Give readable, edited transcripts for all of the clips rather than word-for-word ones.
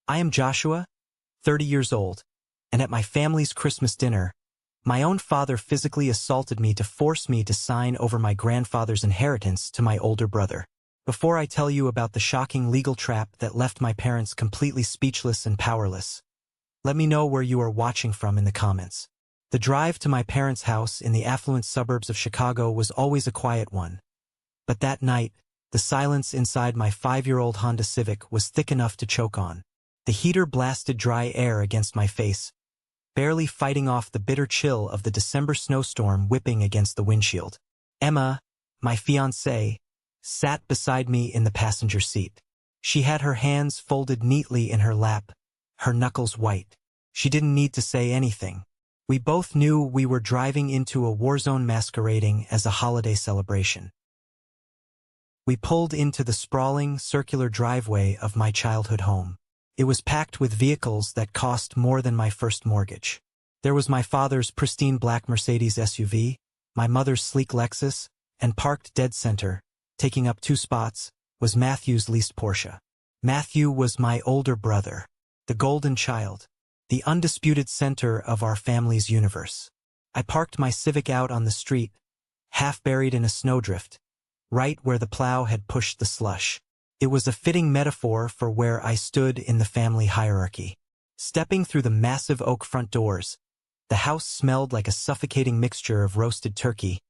I am Joshua, 30 years old, and at my family's Christmas dinner, my own father physically assaulted me to force me to sign over my grandfather's inheritance to my older brother. Before I tell you about the shocking legal trap that left my parents completely speechless and powerless, let me know where you are watching from in the comments. The drive to my parents' house in the affluent suburbs of Chicago was always a quiet one. But that night, the silence inside my 5-year-old Honda Civic was thick enough to choke on. The heater blasted dry air against my face, barely fighting off the bitter chill of the December snowstorm whipping against the windshield. Emma, my fiancée, sat beside me in the passenger seat. She had her hands folded neatly in her lap, her knuckles white. She didn't need to say anything. We both knew we were driving into a war zone masquerading as a holiday celebration. We pulled into the sprawling, circular driveway of my childhood home. It was packed with vehicles that cost more than my first mortgage. There was my father's pristine black Mercedes SUV, my mother's sleek Lexus, and parked dead center, taking up 2 spots, was Matthew's leased Porsche. Matthew was my older brother, the golden child, the undisputed center of our family's universe. I parked my Civic out on the street, half buried in a snowdrift, right where the plow had pushed the slush. It was a fitting metaphor for where I stood in the family hierarchy. Stepping through the massive oak front doors, the house smelled like a suffocating mixture of roasted turkey,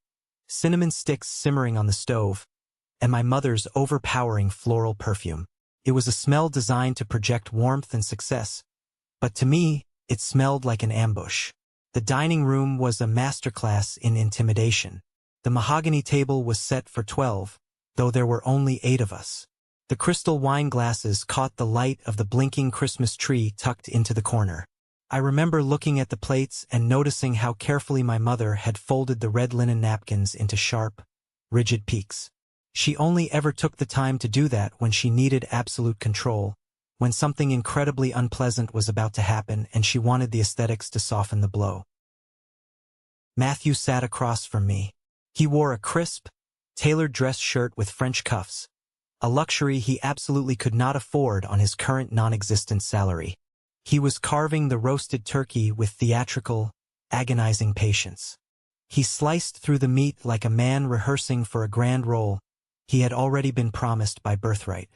cinnamon sticks simmering on the stove, and my mother's overpowering floral perfume. It was a smell designed to project warmth and success, but to me, it smelled like an ambush. The dining room was a masterclass in intimidation. The mahogany table was set for 12, though there were only 8 of us. The crystal wine glasses caught the light of the blinking Christmas tree tucked into the corner. I remember looking at the plates and noticing how carefully my mother had folded the red linen napkins into sharp, rigid peaks. She only ever took the time to do that when she needed absolute control, when something incredibly unpleasant was about to happen and she wanted the aesthetics to soften the blow. Matthew sat across from me. He wore a crisp, tailored dress shirt with French cuffs, a luxury he absolutely could not afford on his current non-existent salary. He was carving the roasted turkey with theatrical, agonizing patience. He sliced through the meat like a man rehearsing for a grand role he had already been promised by birthright.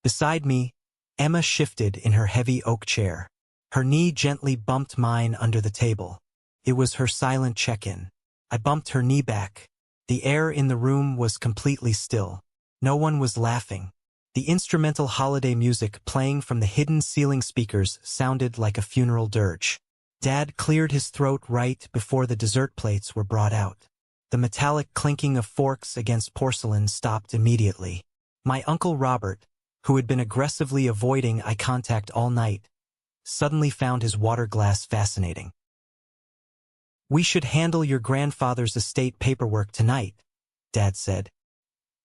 Beside me, Emma shifted in her heavy oak chair. Her knee gently bumped mine under the table. It was her silent check-in. I bumped her knee back. The air in the room was completely still. No one was laughing. The instrumental holiday music playing from the hidden ceiling speakers sounded like a funeral dirge. Dad cleared his throat right before the dessert plates were brought out. The metallic clinking of forks against porcelain stopped immediately. My Uncle Robert, who had been aggressively avoiding eye contact all night, suddenly found his water glass fascinating. "We should handle your grandfather's estate paperwork tonight," Dad said.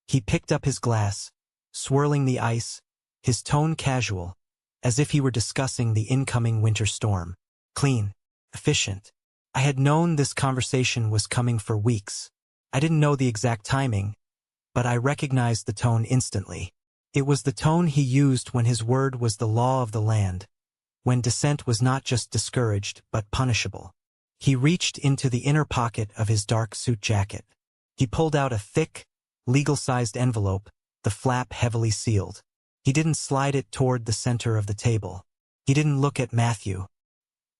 He picked up his glass, swirling the ice, his tone casual, as if he were discussing the incoming winter storm. Clean, efficient. I had known this conversation was coming for weeks. I didn't know the exact timing, but I recognized the tone instantly. It was the tone he used when his word was the law of the land, when dissent was not just discouraged but punishable. He reached into the inner pocket of his dark suit jacket. He pulled out a thick, legal-sized envelope, the flap heavily sealed. He didn't slide it toward the center of the table. He didn't look at Matthew.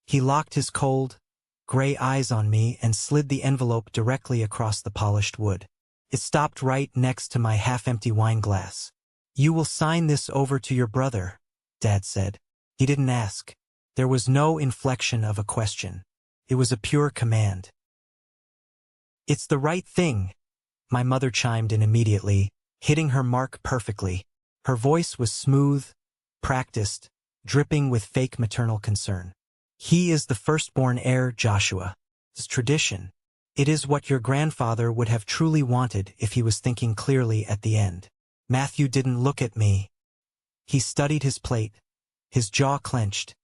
He locked his cold, gray eyes on me and slid the envelope directly across the polished wood. It stopped right next to my half-empty wine glass. "You will sign this over to your brother," Dad said. He didn't ask. There was no inflection of a question. It was a pure command. "It's the right thing," my mother chimed in immediately, hitting her mark perfectly. Her voice was smooth, practiced, dripping with fake maternal concern. "He is the firstborn heir, Joshua. It's tradition. It is what your grandfather would have truly wanted if he was thinking clearly at the end." Matthew didn't look at me. He studied his plate, his jaw clenched,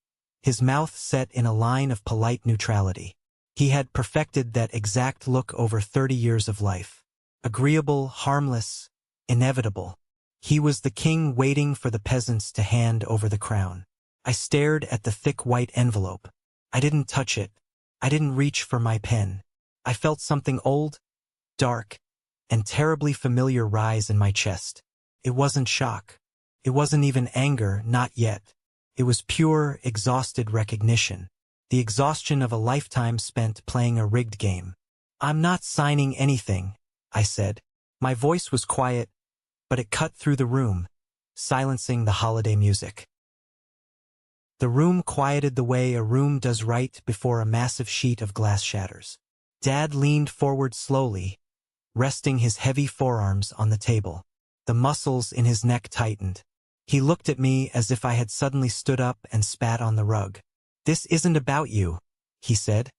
his mouth set in a line of polite neutrality. He had perfected that exact look over 30 years of life. Agreeable, harmless, inevitable. He was the king waiting for the peasants to hand over the crown. I stared at the thick white envelope. I didn't touch it. I didn't reach for my pen. I felt something old, dark, and terribly familiar rise in my chest. It wasn't shock. It wasn't even anger, not yet. It was pure, exhausted recognition. The exhaustion of a lifetime spent playing a rigged game. "I'm not signing anything," I said. My voice was quiet, but it cut through the room, silencing the holiday music. The room quieted the way a room does right before a massive sheet of glass shatters. Dad leaned forward slowly, resting his heavy forearms on the table. The muscles in his neck tightened. He looked at me as if I had suddenly stood up and spat on the rug. "This isn't about you," he said,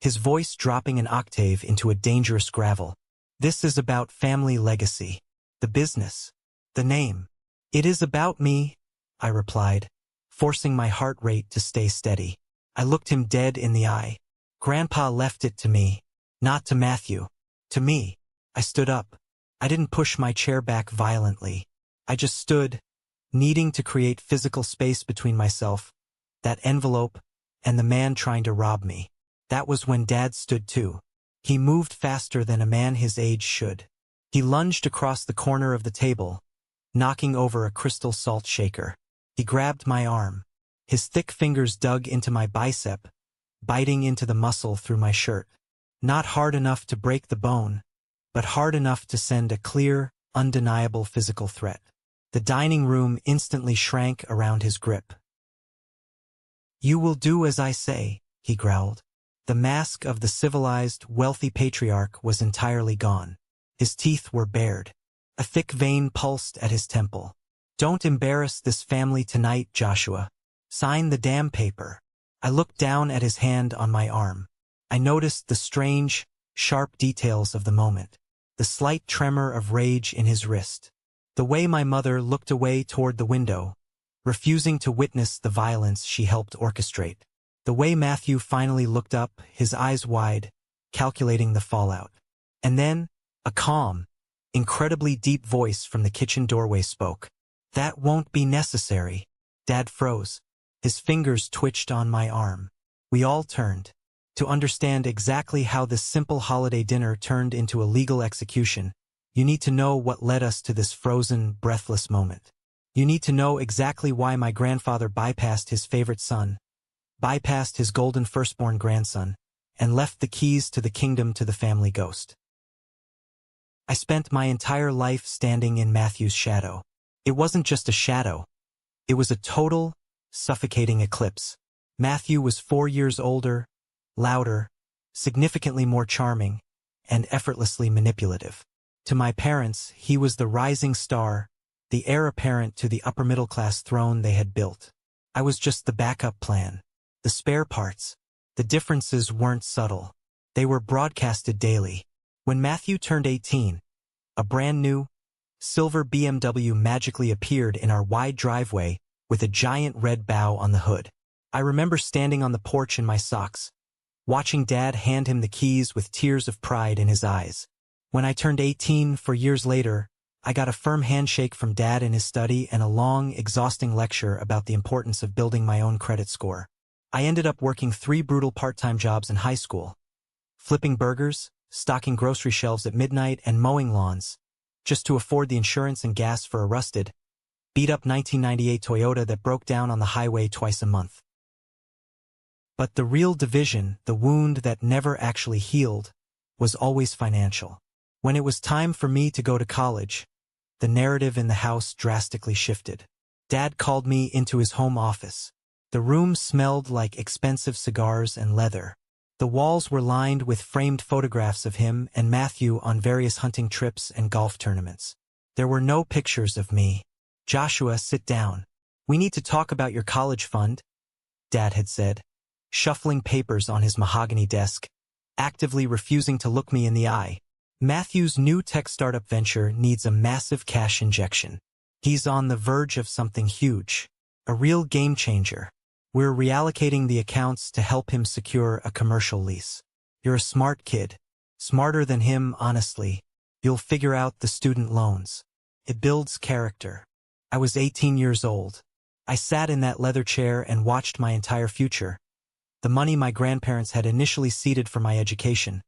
his voice dropping an octave into a dangerous gravel. "This is about family legacy, the business, the name." "It is about me," I replied, forcing my heart rate to stay steady. I looked him dead in the eye. "Grandpa left it to me, not to Matthew. To me." I stood up. I didn't push my chair back violently. I just stood, needing to create physical space between myself, that envelope, and the man trying to rob me. That was when Dad stood too. He moved faster than a man his age should. He lunged across the corner of the table, knocking over a crystal salt shaker. He grabbed my arm. His thick fingers dug into my bicep, biting into the muscle through my shirt. Not hard enough to break the bone, but hard enough to send a clear, undeniable physical threat. The dining room instantly shrank around his grip. "You will do as I say," he growled. The mask of the civilized, wealthy patriarch was entirely gone. His teeth were bared. A thick vein pulsed at his temple. "Don't embarrass this family tonight, Joshua. Sign the damn paper." I looked down at his hand on my arm. I noticed the strange, sharp details of the moment. The slight tremor of rage in his wrist. The way my mother looked away toward the window, refusing to witness the violence she helped orchestrate. The way Matthew finally looked up, his eyes wide, calculating the fallout. And then, a calm, incredibly deep voice from the kitchen doorway spoke. "That won't be necessary." Dad froze. His fingers twitched on my arm. We all turned. To understand exactly how this simple holiday dinner turned into a legal execution, you need to know what led us to this frozen, breathless moment. You need to know exactly why my grandfather bypassed his favorite son, bypassed his golden firstborn grandson, and left the keys to the kingdom to the family ghost. I spent my entire life standing in Matthew's shadow. It wasn't just a shadow. It was a total, suffocating eclipse. Matthew was 4 years older, louder, significantly more charming, and effortlessly manipulative. To my parents, he was the rising star, the heir apparent to the upper-middle-class throne they had built. I was just the backup plan, the spare parts. The differences weren't subtle. They were broadcasted daily. When Matthew turned 18, a brand-new, silver BMW magically appeared in our wide driveway with a giant red bow on the hood. I remember standing on the porch in my socks, watching Dad hand him the keys with tears of pride in his eyes. When I turned 18 4 years later, I got a firm handshake from Dad in his study and a long, exhausting lecture about the importance of building my own credit score. I ended up working 3 brutal part-time jobs in high school, flipping burgers, stocking grocery shelves at midnight, and mowing lawns, just to afford the insurance and gas for a rusted, beat-up 1998 Toyota that broke down on the highway twice a month. But the real division, the wound that never actually healed, was always financial. When it was time for me to go to college, the narrative in the house drastically shifted. Dad called me into his home office. The room smelled like expensive cigars and leather. The walls were lined with framed photographs of him and Matthew on various hunting trips and golf tournaments. There were no pictures of me. "Joshua, sit down. We need to talk about your college fund," Dad had said, shuffling papers on his mahogany desk, actively refusing to look me in the eye. "Matthew's new tech startup venture needs a massive cash injection. He's on the verge of something huge, a real game changer. We're reallocating the accounts to help him secure a commercial lease. You're a smart kid. Smarter than him, honestly. You'll figure out the student loans. It builds character." I was 18 years old. I sat in that leather chair and watched my entire future, the money my grandparents had initially seeded for my education,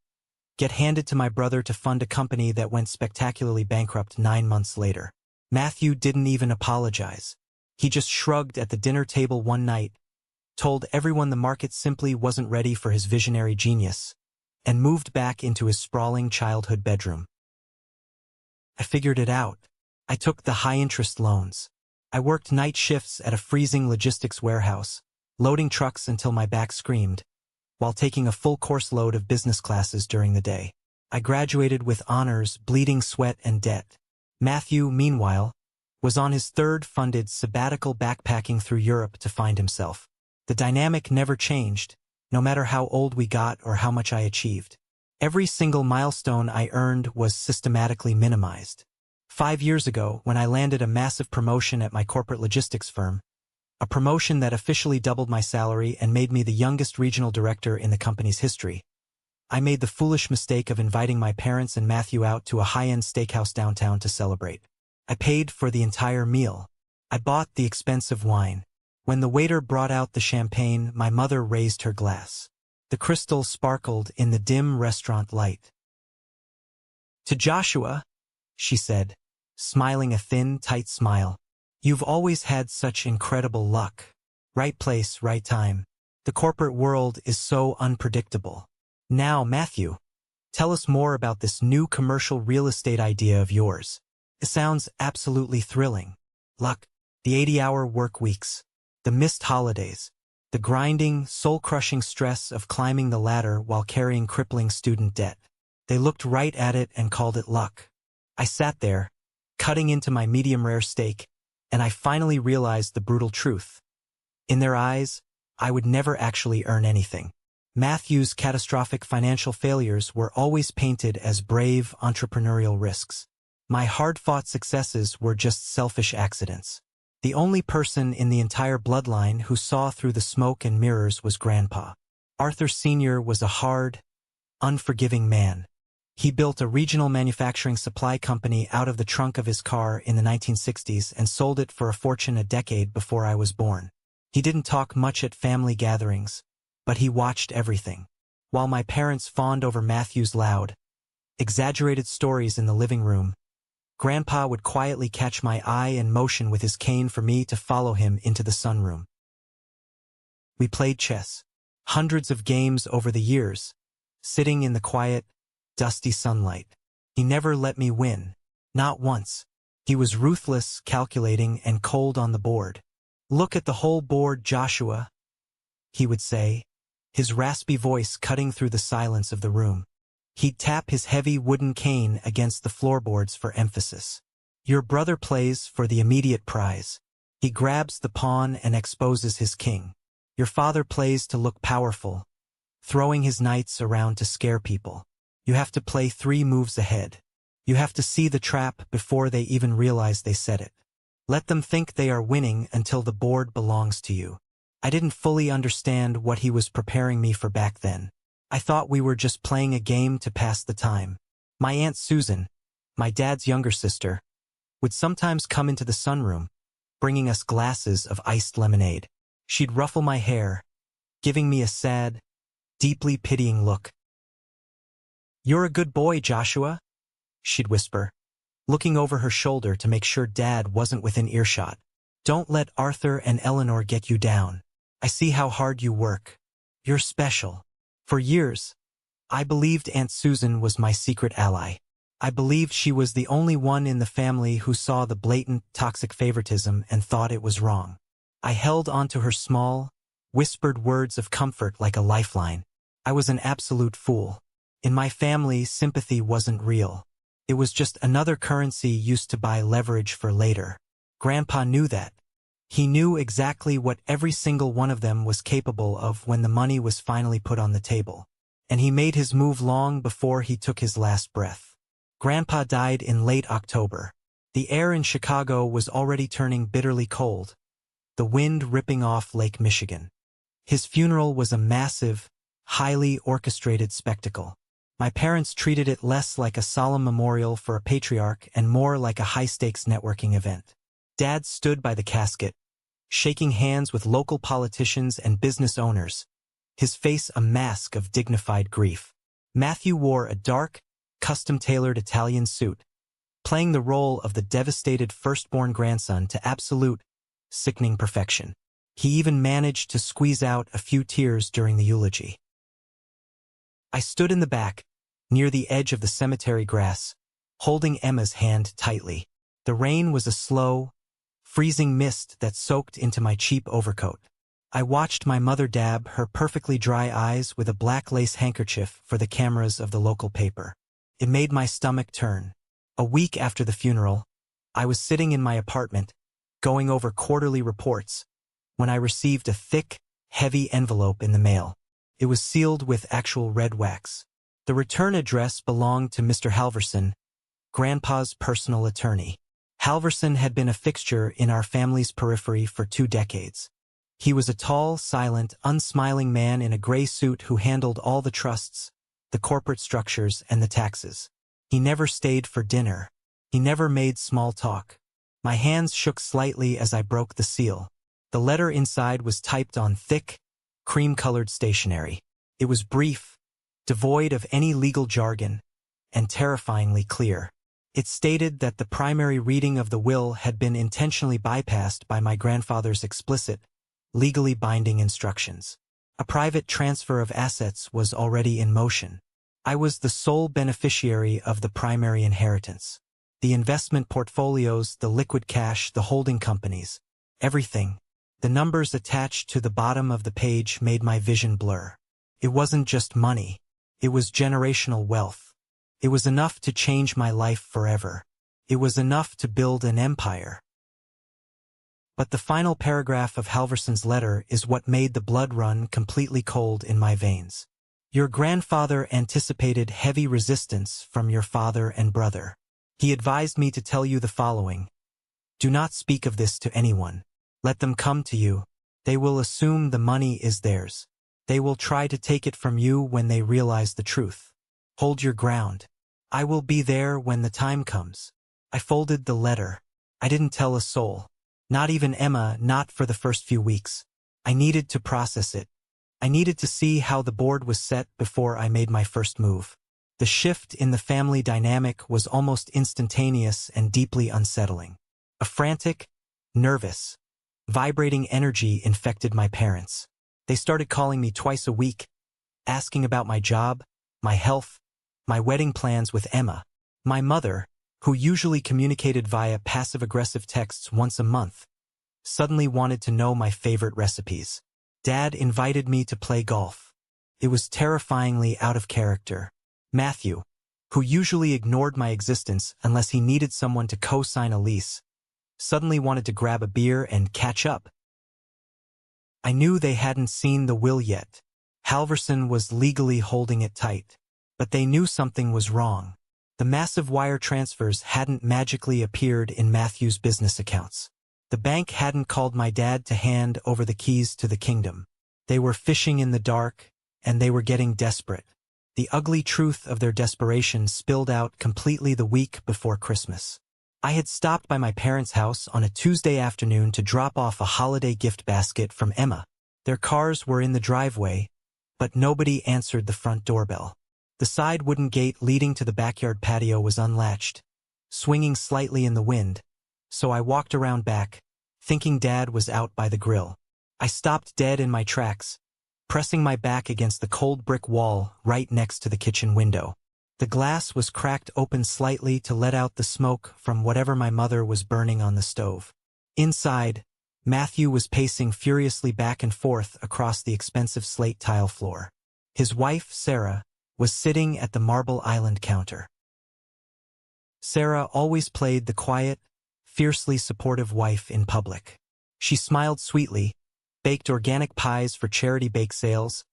get handed to my brother to fund a company that went spectacularly bankrupt 9 months later. Matthew didn't even apologize. He just shrugged at the dinner table one night, told everyone the market simply wasn't ready for his visionary genius, and moved back into his sprawling childhood bedroom. I figured it out. I took the high-interest loans. I worked night shifts at a freezing logistics warehouse, loading trucks until my back screamed, while taking a full course load of business classes during the day. I graduated with honors, bleeding sweat and debt. Matthew, meanwhile, was on his third funded sabbatical backpacking through Europe to find himself. The dynamic never changed, no matter how old we got or how much I achieved. Every single milestone I earned was systematically minimized. 5 years ago, when I landed a massive promotion at my corporate logistics firm, a promotion that officially doubled my salary and made me the youngest regional director in the company's history, I made the foolish mistake of inviting my parents and Matthew out to a high-end steakhouse downtown to celebrate. I paid for the entire meal. I bought the expensive wine. When the waiter brought out the champagne, my mother raised her glass. The crystal sparkled in the dim restaurant light. "To Joshua," she said, smiling a thin, tight smile, "you've always had such incredible luck. Right place, right time. The corporate world is so unpredictable. Now, Matthew, tell us more about this new commercial real estate idea of yours. It sounds absolutely thrilling. Luck, the 80-hour work weeks, the missed holidays, the grinding, soul-crushing stress of climbing the ladder while carrying crippling student debt." They looked right at it and called it luck. I sat there, cutting into my medium-rare steak, and I finally realized the brutal truth. In their eyes, I would never actually earn anything. Matthew's catastrophic financial failures were always painted as brave entrepreneurial risks. My hard-fought successes were just selfish accidents. The only person in the entire bloodline who saw through the smoke and mirrors was Grandpa. Arthur Sr. was a hard, unforgiving man. He built a regional manufacturing supply company out of the trunk of his car in the 1960s and sold it for a fortune a decade before I was born. He didn't talk much at family gatherings, but he watched everything. While my parents fawned over Matthew's loud, exaggerated stories in the living room, Grandpa would quietly catch my eye and motion with his cane for me to follow him into the sunroom. We played chess, hundreds of games over the years, sitting in the quiet, dusty sunlight. He never let me win, not once. He was ruthless, calculating, and cold on the board. "Look at the whole board, Joshua," he would say, his raspy voice cutting through the silence of the room. He'd tap his heavy wooden cane against the floorboards for emphasis. "Your brother plays for the immediate prize. He grabs the pawn and exposes his king. Your father plays to look powerful, throwing his knights around to scare people. You have to play 3 moves ahead. You have to see the trap before they even realize they set it. Let them think they are winning until the board belongs to you." I didn't fully understand what he was preparing me for back then. I thought we were just playing a game to pass the time. My Aunt Susan, my dad's younger sister, would sometimes come into the sunroom, bringing us glasses of iced lemonade. She'd ruffle my hair, giving me a sad, deeply pitying look. "You're a good boy, Joshua," she'd whisper, looking over her shoulder to make sure Dad wasn't within earshot. "Don't let Arthur and Eleanor get you down. I see how hard you work. You're special." For years, I believed Aunt Susan was my secret ally. I believed she was the only one in the family who saw the blatant, toxic favoritism and thought it was wrong. I held onto her small, whispered words of comfort like a lifeline. I was an absolute fool. In my family, sympathy wasn't real. It was just another currency used to buy leverage for later. Grandpa knew that. He knew exactly what every single one of them was capable of when the money was finally put on the table. And he made his move long before he took his last breath. Grandpa died in late October. The air in Chicago was already turning bitterly cold, the wind ripping off Lake Michigan. His funeral was a massive, highly orchestrated spectacle. My parents treated it less like a solemn memorial for a patriarch and more like a high-stakes networking event. Dad stood by the casket, shaking hands with local politicians and business owners, his face a mask of dignified grief. Matthew wore a dark, custom-tailored Italian suit, playing the role of the devastated firstborn grandson to absolute, sickening perfection. He even managed to squeeze out a few tears during the eulogy. I stood in the back, near the edge of the cemetery grass, holding Emma's hand tightly. The rain was a slow, freezing mist that soaked into my cheap overcoat. I watched my mother dab her perfectly dry eyes with a black lace handkerchief for the cameras of the local paper. It made my stomach turn. A week after the funeral, I was sitting in my apartment, going over quarterly reports, when I received a thick, heavy envelope in the mail. It was sealed with actual red wax. The return address belonged to Mr. Halverson, Grandpa's personal attorney. Halverson had been a fixture in our family's periphery for 2 decades. He was a tall, silent, unsmiling man in a gray suit who handled all the trusts, the corporate structures, and the taxes. He never stayed for dinner. He never made small talk. My hands shook slightly as I broke the seal. The letter inside was typed on thick, cream-colored stationery. It was brief, devoid of any legal jargon, and terrifyingly clear. It stated that the primary reading of the will had been intentionally bypassed by my grandfather's explicit, legally binding instructions. A private transfer of assets was already in motion. I was the sole beneficiary of the primary inheritance. The investment portfolios, the liquid cash, the holding companies, everything. The numbers attached to the bottom of the page made my vision blur. It wasn't just money. It was generational wealth. It was enough to change my life forever. It was enough to build an empire. But the final paragraph of Halverson's letter is what made the blood run completely cold in my veins. Your grandfather anticipated heavy resistance from your father and brother. He advised me to tell you the following. Do not speak of this to anyone. Let them come to you. They will assume the money is theirs. They will try to take it from you when they realize the truth. Hold your ground. I will be there when the time comes. I folded the letter. I didn't tell a soul. Not even Emma, not for the first few weeks. I needed to process it. I needed to see how the board was set before I made my first move. The shift in the family dynamic was almost instantaneous and deeply unsettling. A frantic, nervous, vibrating energy infected my parents. They started calling me twice a week, asking about my job, my health, my wedding plans with Emma. My mother, who usually communicated via passive-aggressive texts once a month, suddenly wanted to know my favorite recipes. Dad invited me to play golf. It was terrifyingly out of character. Matthew, who usually ignored my existence unless he needed someone to co-sign a lease, suddenly wanted to grab a beer and catch up. I knew they hadn't seen the will yet. Halverson was legally holding it tight. But they knew something was wrong. The massive wire transfers hadn't magically appeared in Matthew's business accounts. The bank hadn't called my dad to hand over the keys to the kingdom. They were fishing in the dark, and they were getting desperate. The ugly truth of their desperation spilled out completely the week before Christmas. I had stopped by my parents' house on a Tuesday afternoon to drop off a holiday gift basket from Emma. Their cars were in the driveway, but nobody answered the front doorbell. The side wooden gate leading to the backyard patio was unlatched, swinging slightly in the wind, so I walked around back, thinking Dad was out by the grill. I stopped dead in my tracks, pressing my back against the cold brick wall right next to the kitchen window. The glass was cracked open slightly to let out the smoke from whatever my mother was burning on the stove. Inside, Matthew was pacing furiously back and forth across the expensive slate tile floor. His wife, Sarah, was sitting at the Marble Island counter. Sarah always played the quiet, fiercely supportive wife in public. She smiled sweetly, baked organic pies for charity bake sales,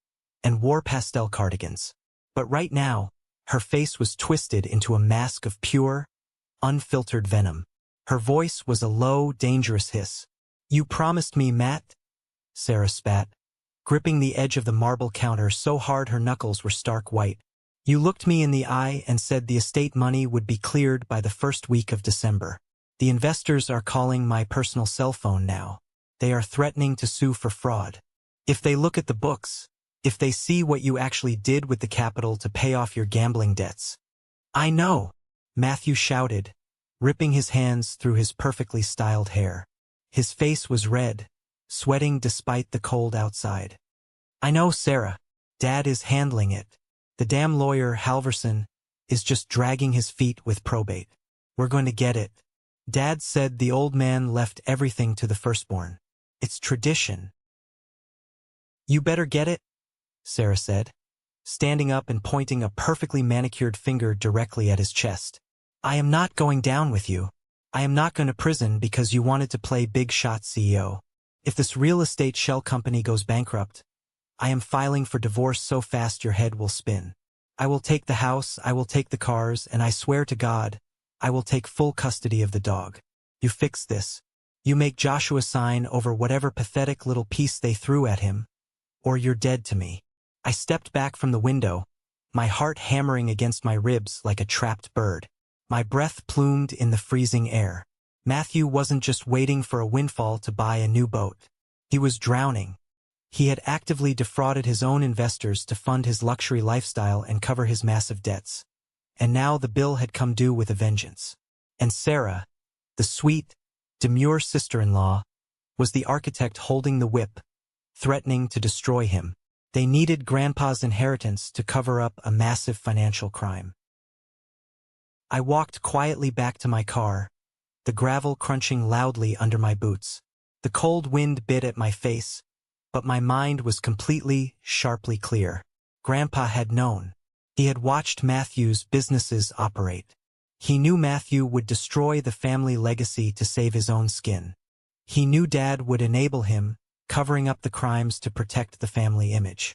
and wore pastel cardigans. But right now, her face was twisted into a mask of pure, unfiltered venom. Her voice was a low, dangerous hiss. "You promised me, Matt," Sarah spat, gripping the edge of the marble counter so hard her knuckles were stark white. "You looked me in the eye and said the estate money would be cleared by the first week of December. The investors are calling my personal cell phone now. They are threatening to sue for fraud. If they look at the books, if they see what you actually did with the capital to pay off your gambling debts. I know, Matthew shouted, ripping his hands through his perfectly styled hair. His face was red, sweating despite the cold outside. I know, Sarah. Dad is handling it. The damn lawyer, Halverson, is just dragging his feet with probate. We're going to get it. Dad said the old man left everything to the firstborn. It's tradition. You better get it, Sarah said, standing up and pointing a perfectly manicured finger directly at his chest. I am not going down with you. I am not going to prison because you wanted to play big shot CEO. If this real estate shell company goes bankrupt, I am filing for divorce so fast your head will spin. I will take the house, I will take the cars, and I swear to God, I will take full custody of the dog. You fix this. You make Joshua sign over whatever pathetic little piece they threw at him, or you're dead to me. I stepped back from the window, my heart hammering against my ribs like a trapped bird. My breath plumed in the freezing air. Matthew wasn't just waiting for a windfall to buy a new boat. He was drowning. He had actively defrauded his own investors to fund his luxury lifestyle and cover his massive debts. And now the bill had come due with a vengeance. And Sarah, the sweet, demure sister-in-law, was the architect holding the whip, threatening to destroy him. They needed Grandpa's inheritance to cover up a massive financial crime. I walked quietly back to my car, the gravel crunching loudly under my boots. The cold wind bit at my face, but my mind was completely, sharply clear. Grandpa had known. He had watched Matthew's businesses operate. He knew Matthew would destroy the family legacy to save his own skin. He knew Dad would enable him, covering up the crimes to protect the family image.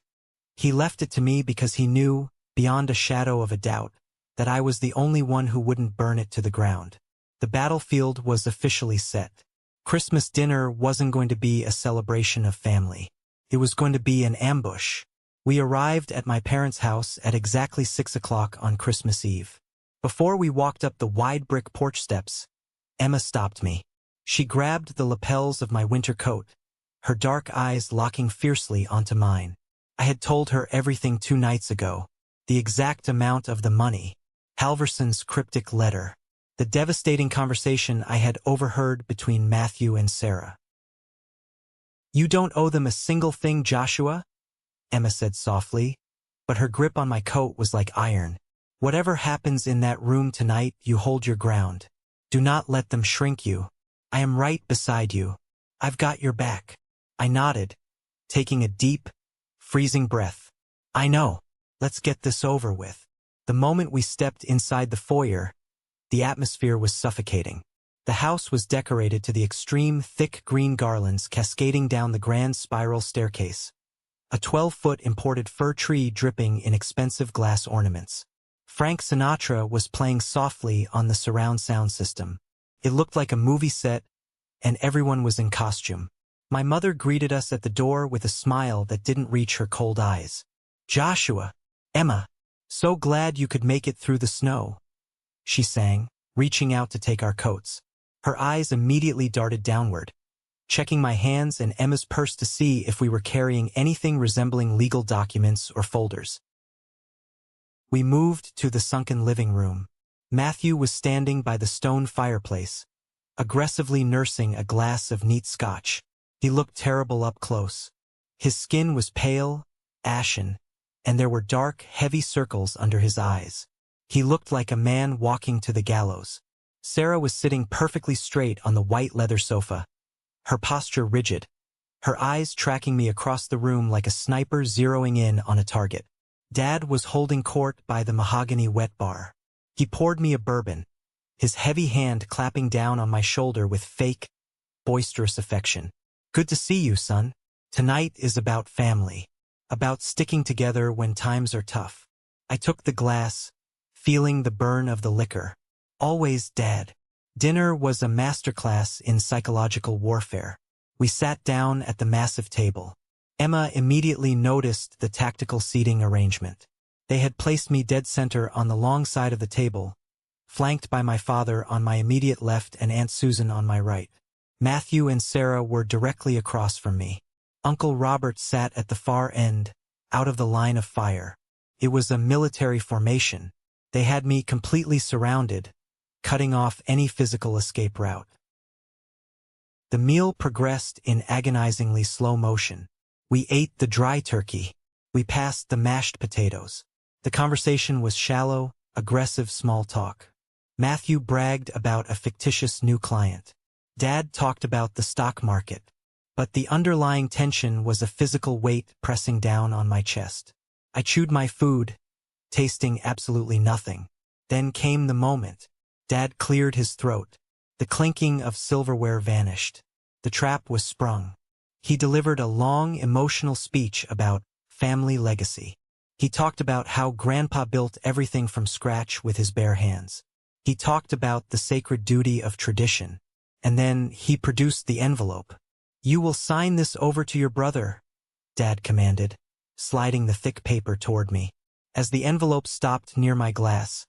He left it to me because he knew, beyond a shadow of a doubt, that I was the only one who wouldn't burn it to the ground. The battlefield was officially set. Christmas dinner wasn't going to be a celebration of family. It was going to be an ambush. We arrived at my parents' house at exactly 6 o'clock on Christmas Eve. Before we walked up the wide brick porch steps, Emma stopped me. She grabbed the lapels of my winter coat, her dark eyes locking fiercely onto mine. I had told her everything 2 nights ago, the exact amount of the money, Halverson's cryptic letter, the devastating conversation I had overheard between Matthew and Sarah. You don't owe them a single thing, Joshua, Emma said softly, but her grip on my coat was like iron. Whatever happens in that room tonight, you hold your ground. Do not let them shrink you. I am right beside you. I've got your back. I nodded, taking a deep, freezing breath. I know. Let's get this over with. The moment we stepped inside the foyer, the atmosphere was suffocating. The house was decorated to the extreme, thick green garlands cascading down the grand spiral staircase. A 12-foot imported fir tree dripping in expensive glass ornaments. Frank Sinatra was playing softly on the surround sound system. It looked like a movie set, and everyone was in costume. My mother greeted us at the door with a smile that didn't reach her cold eyes. Joshua, Emma, so glad you could make it through the snow, she sang, reaching out to take our coats. Her eyes immediately darted downward, checking my hands and Emma's purse to see if we were carrying anything resembling legal documents or folders. We moved to the sunken living room. Matthew was standing by the stone fireplace, aggressively nursing a glass of neat scotch. He looked terrible up close. His skin was pale, ashen, and there were dark, heavy circles under his eyes. He looked like a man walking to the gallows. Sarah was sitting perfectly straight on the white leather sofa, her posture rigid, her eyes tracking me across the room like a sniper zeroing in on a target. Dad was holding court by the mahogany wet bar. He poured me a bourbon, his heavy hand clapping down on my shoulder with fake, boisterous affection. Good to see you, son. Tonight is about family, about sticking together when times are tough. I took the glass, feeling the burn of the liquor. Always, Dad. Dinner was a masterclass in psychological warfare. We sat down at the massive table. Emma immediately noticed the tactical seating arrangement. They had placed me dead center on the long side of the table, flanked by my father on my immediate left and Aunt Susan on my right. Matthew and Sarah were directly across from me. Uncle Robert sat at the far end, out of the line of fire. It was a military formation. They had me completely surrounded, cutting off any physical escape route. The meal progressed in agonizingly slow motion. We ate the dry turkey. We passed the mashed potatoes. The conversation was shallow, aggressive small talk. Matthew bragged about a fictitious new client. Dad talked about the stock market. But the underlying tension was a physical weight pressing down on my chest. I chewed my food, tasting absolutely nothing. Then came the moment. Dad cleared his throat. The clinking of silverware vanished. The trap was sprung. He delivered a long, emotional speech about family legacy. He talked about how Grandpa built everything from scratch with his bare hands. He talked about the sacred duty of tradition. And then he produced the envelope. "You will sign this over to your brother," Dad commanded, sliding the thick paper toward me. As the envelope stopped near my glass,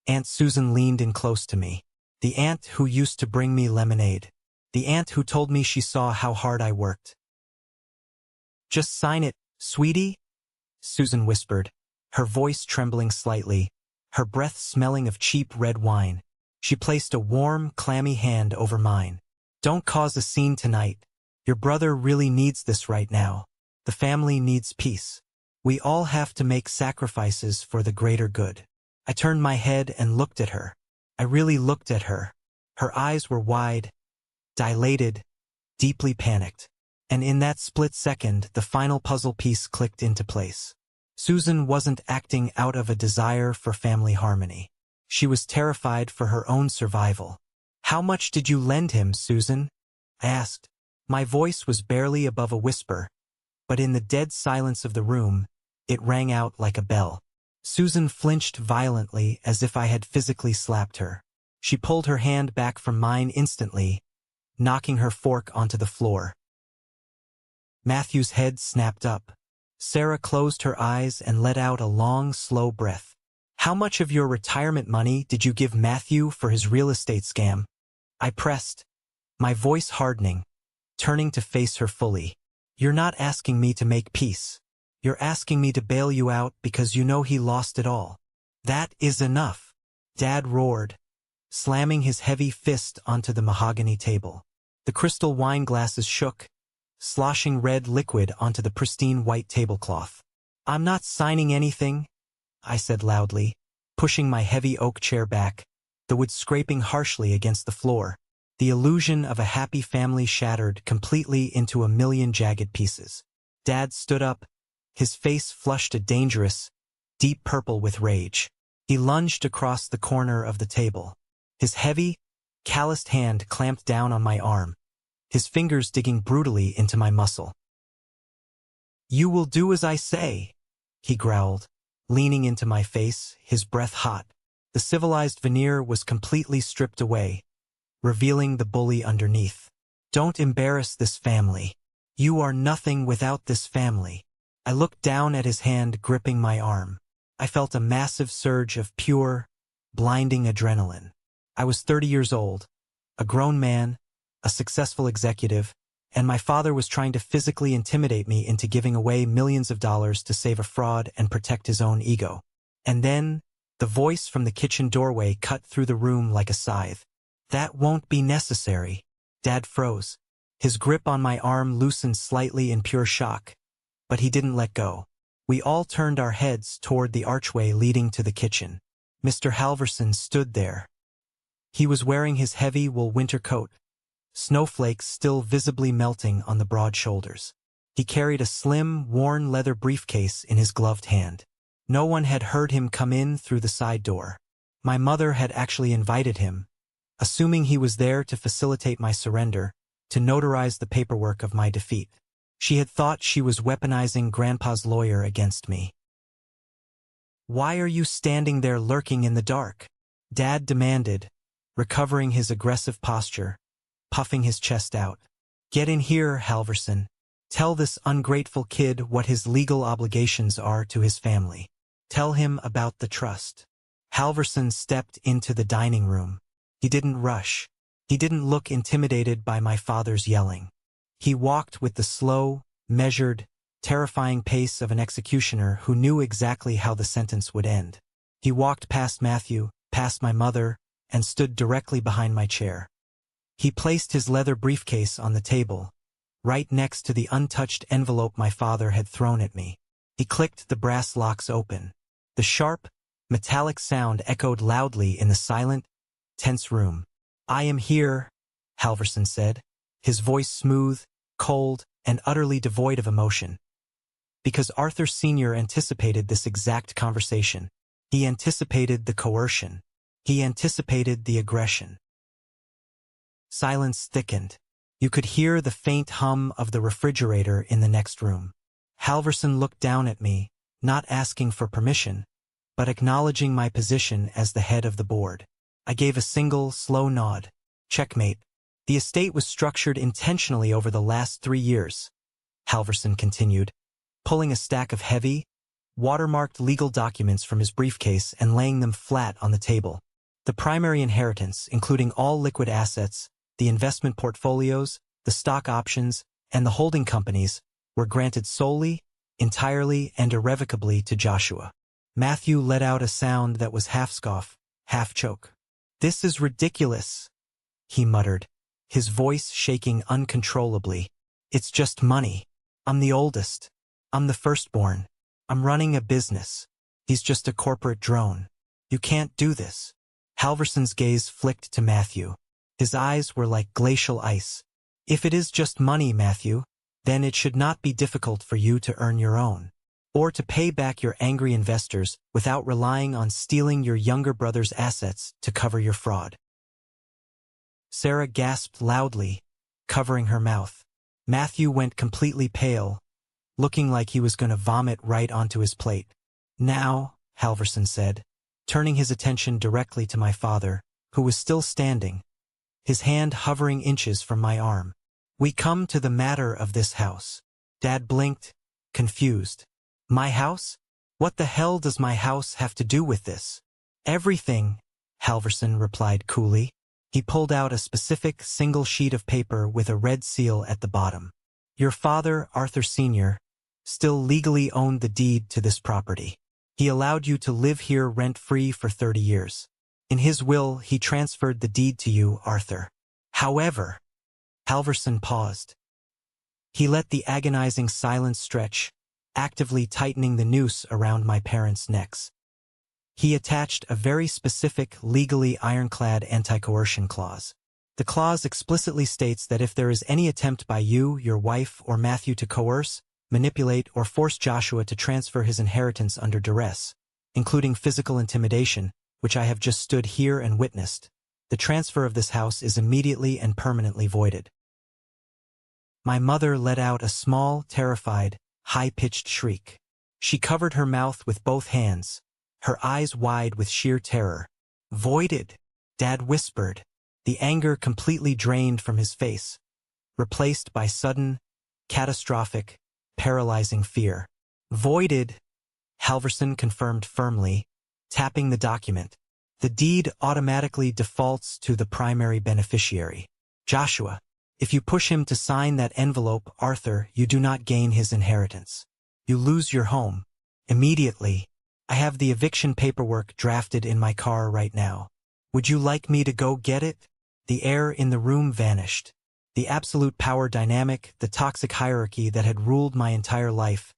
Aunt Susan leaned in close to me. The aunt who used to bring me lemonade. The aunt who told me she saw how hard I worked. "Just sign it, sweetie," Susan whispered, her voice trembling slightly, her breath smelling of cheap red wine. She placed a warm, clammy hand over mine. "Don't cause a scene tonight. Your brother really needs this right now. The family needs peace. We all have to make sacrifices for the greater good." I turned my head and looked at her. I really looked at her. Her eyes were wide, dilated, deeply panicked. And in that split second, the final puzzle piece clicked into place. Susan wasn't acting out of a desire for family harmony. She was terrified for her own survival. "How much did you lend him, Susan?" I asked. My voice was barely above a whisper, but in the dead silence of the room, it rang out like a bell. Susan flinched violently as if I had physically slapped her. She pulled her hand back from mine instantly, knocking her fork onto the floor. Matthew's head snapped up. Sarah closed her eyes and let out a long, slow breath. "How much of your retirement money did you give Matthew for his real estate scam?" I pressed, my voice hardening, turning to face her fully. "You're not asking me to make peace. You're asking me to bail you out because you know he lost it all. That is enough," Dad roared, slamming his heavy fist onto the mahogany table. The crystal wine glasses shook, sloshing red liquid onto the pristine white tablecloth. "I'm not signing anything," I said loudly, pushing my heavy oak chair back, the wood scraping harshly against the floor. The illusion of a happy family shattered completely into a million jagged pieces. Dad stood up, his face flushed a dangerous, deep purple with rage. He lunged across the corner of the table. His heavy, calloused hand clamped down on my arm, his fingers digging brutally into my muscle. "You will do as I say," he growled, leaning into my face, his breath hot. The civilized veneer was completely stripped away, revealing the bully underneath. "Don't embarrass this family. You are nothing without this family." I looked down at his hand gripping my arm. I felt a massive surge of pure, blinding adrenaline. I was 30 years old, a grown man, a successful executive, and my father was trying to physically intimidate me into giving away millions of dollars to save a fraud and protect his own ego. And then, the voice from the kitchen doorway cut through the room like a scythe. "That won't be necessary." Dad froze. His grip on my arm loosened slightly in pure shock, but he didn't let go. We all turned our heads toward the archway leading to the kitchen. Mr. Halverson stood there. He was wearing his heavy wool winter coat, snowflakes still visibly melting on the broad shoulders. He carried a slim, worn leather briefcase in his gloved hand. No one had heard him come in through the side door. My mother had actually invited him, assuming he was there to facilitate my surrender, to notarize the paperwork of my defeat. She had thought she was weaponizing Grandpa's lawyer against me. "Why are you standing there lurking in the dark?" Dad demanded, recovering his aggressive posture, puffing his chest out. "Get in here, Halverson. Tell this ungrateful kid what his legal obligations are to his family. Tell him about the trust." Halverson stepped into the dining room. He didn't rush. He didn't look intimidated by my father's yelling. He walked with the slow, measured, terrifying pace of an executioner who knew exactly how the sentence would end. He walked past Matthew, past my mother, and stood directly behind my chair. He placed his leather briefcase on the table, right next to the untouched envelope my father had thrown at me. He clicked the brass locks open. The sharp, metallic sound echoed loudly in the silent, tense room. "I am here," Halverson said, his voice smooth, cold, and utterly devoid of emotion. Because Arthur Sr. anticipated this exact conversation. He anticipated the coercion. He anticipated the aggression. Silence thickened. You could hear the faint hum of the refrigerator in the next room. Halverson looked down at me, not asking for permission, but acknowledging my position as the head of the board. I gave a single, slow nod. Checkmate. The estate was structured intentionally over the last 3 years, Halverson continued, pulling a stack of heavy, watermarked legal documents from his briefcase and laying them flat on the table. The primary inheritance, including all liquid assets, the investment portfolios, the stock options, and the holding companies, were granted solely, entirely, and irrevocably to Joshua. Matthew let out a sound that was half scoff, half choke. "This is ridiculous," he muttered, his voice shaking uncontrollably. "It's just money. I'm the oldest. I'm the firstborn. I'm running a business. He's just a corporate drone. You can't do this." Halverson's gaze flicked to Matthew. His eyes were like glacial ice. "If it is just money, Matthew, then it should not be difficult for you to earn your own, or to pay back your angry investors without relying on stealing your younger brother's assets to cover your fraud." Sarah gasped loudly, covering her mouth. Matthew went completely pale, looking like he was going to vomit right onto his plate. "Now," Halverson said, turning his attention directly to my father, who was still standing, his hand hovering inches from my arm. "We come to the matter of this house." Dad blinked, confused. "My house? What the hell does my house have to do with this?" "Everything," Halverson replied coolly. He pulled out a specific single sheet of paper with a red seal at the bottom. "Your father, Arthur Sr., still legally owned the deed to this property. He allowed you to live here rent-free for 30 years. In his will, he transferred the deed to you, Arthur. However," Halverson paused. He let the agonizing silence stretch, actively tightening the noose around my parents' necks. He attached a very specific, legally ironclad anti-coercion clause. The clause explicitly states that if there is any attempt by you, your wife, or Matthew to coerce, manipulate, or force Joshua to transfer his inheritance under duress, including physical intimidation, which I have just stood here and witnessed, the transfer of this house is immediately and permanently voided. My mother let out a small, terrified, high-pitched shriek. She covered her mouth with both hands, her eyes wide with sheer terror. "Voided," Dad whispered, the anger completely drained from his face, replaced by sudden, catastrophic, paralyzing fear. "Voided," Halverson confirmed firmly, tapping the document. "The deed automatically defaults to the primary beneficiary, Joshua. If you push him to sign that envelope, Arthur, you do not gain his inheritance. You lose your home. Immediately. I have the eviction paperwork drafted in my car right now. Would you like me to go get it?" The air in the room vanished. The absolute power dynamic, the toxic hierarchy that had ruled my entire life,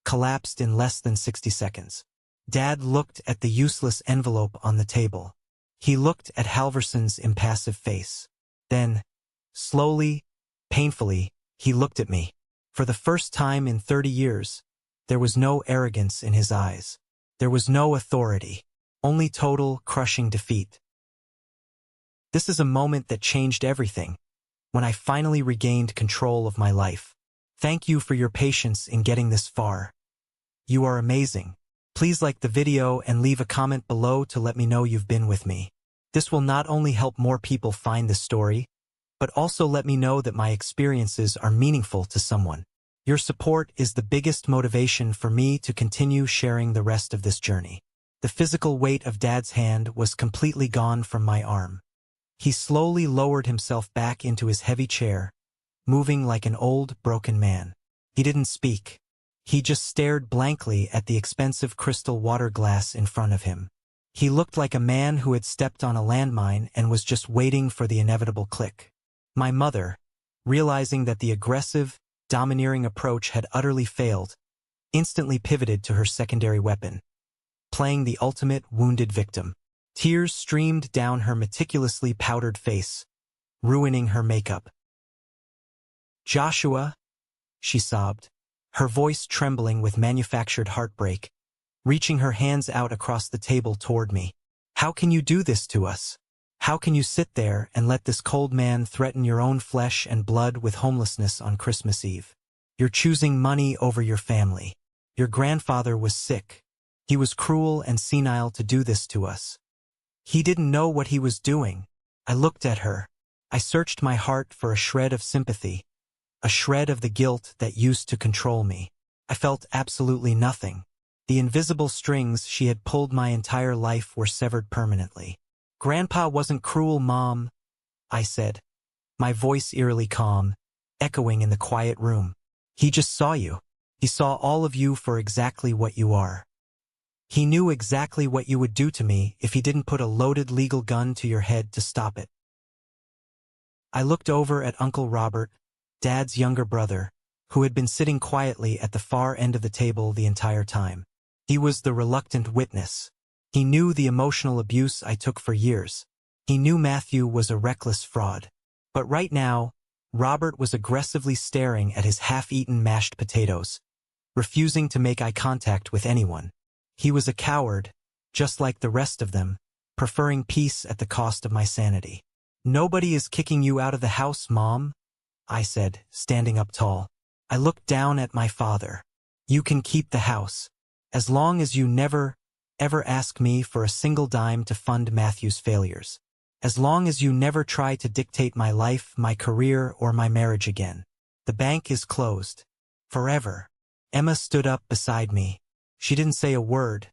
collapsed in less than 60 seconds. Dad looked at the useless envelope on the table. He looked at Halverson's impassive face. Then, slowly, painfully, he looked at me. For the first time in 30 years, there was no arrogance in his eyes. There was no authority, only total, crushing defeat. This is a moment that changed everything, when I finally regained control of my life. Thank you for your patience in getting this far. You are amazing. Please like the video and leave a comment below to let me know you've been with me. This will not only help more people find this story, but also let me know that my experiences are meaningful to someone. Your support is the biggest motivation for me to continue sharing the rest of this journey. The physical weight of Dad's hand was completely gone from my arm. He slowly lowered himself back into his heavy chair, moving like an old, broken man. He didn't speak. He just stared blankly at the expensive crystal water glass in front of him. He looked like a man who had stepped on a landmine and was just waiting for the inevitable click. My mother, realizing that the aggressive, domineering approach had utterly failed, instantly pivoted to her secondary weapon, playing the ultimate wounded victim. Tears streamed down her meticulously powdered face, ruining her makeup. "Joshua," she sobbed, her voice trembling with manufactured heartbreak, reaching her hands out across the table toward me. "How can you do this to us? How can you sit there and let this cold man threaten your own flesh and blood with homelessness on Christmas Eve? You're choosing money over your family. Your grandfather was sick. He was cruel and senile to do this to us. He didn't know what he was doing." I looked at her. I searched my heart for a shred of sympathy, a shred of the guilt that used to control me. I felt absolutely nothing. The invisible strings she had pulled my entire life were severed permanently. "Grandpa wasn't cruel, Mom," I said, my voice eerily calm, echoing in the quiet room. "He just saw you. He saw all of you for exactly what you are. He knew exactly what you would do to me if he didn't put a loaded legal gun to your head to stop it." I looked over at Uncle Robert, Dad's younger brother, who had been sitting quietly at the far end of the table the entire time. He was the reluctant witness. He knew the emotional abuse I took for years. He knew Matthew was a reckless fraud. But right now, Robert was aggressively staring at his half-eaten mashed potatoes, refusing to make eye contact with anyone. He was a coward, just like the rest of them, preferring peace at the cost of my sanity. "Nobody is kicking you out of the house, Mom," I said, standing up tall. I looked down at my father. "You can keep the house, as long as you never, ever ask me for a single dime to fund Matthew's failures. As long as you never try to dictate my life, my career, or my marriage again. The bank is closed. Forever." Emma stood up beside me. She didn't say a word,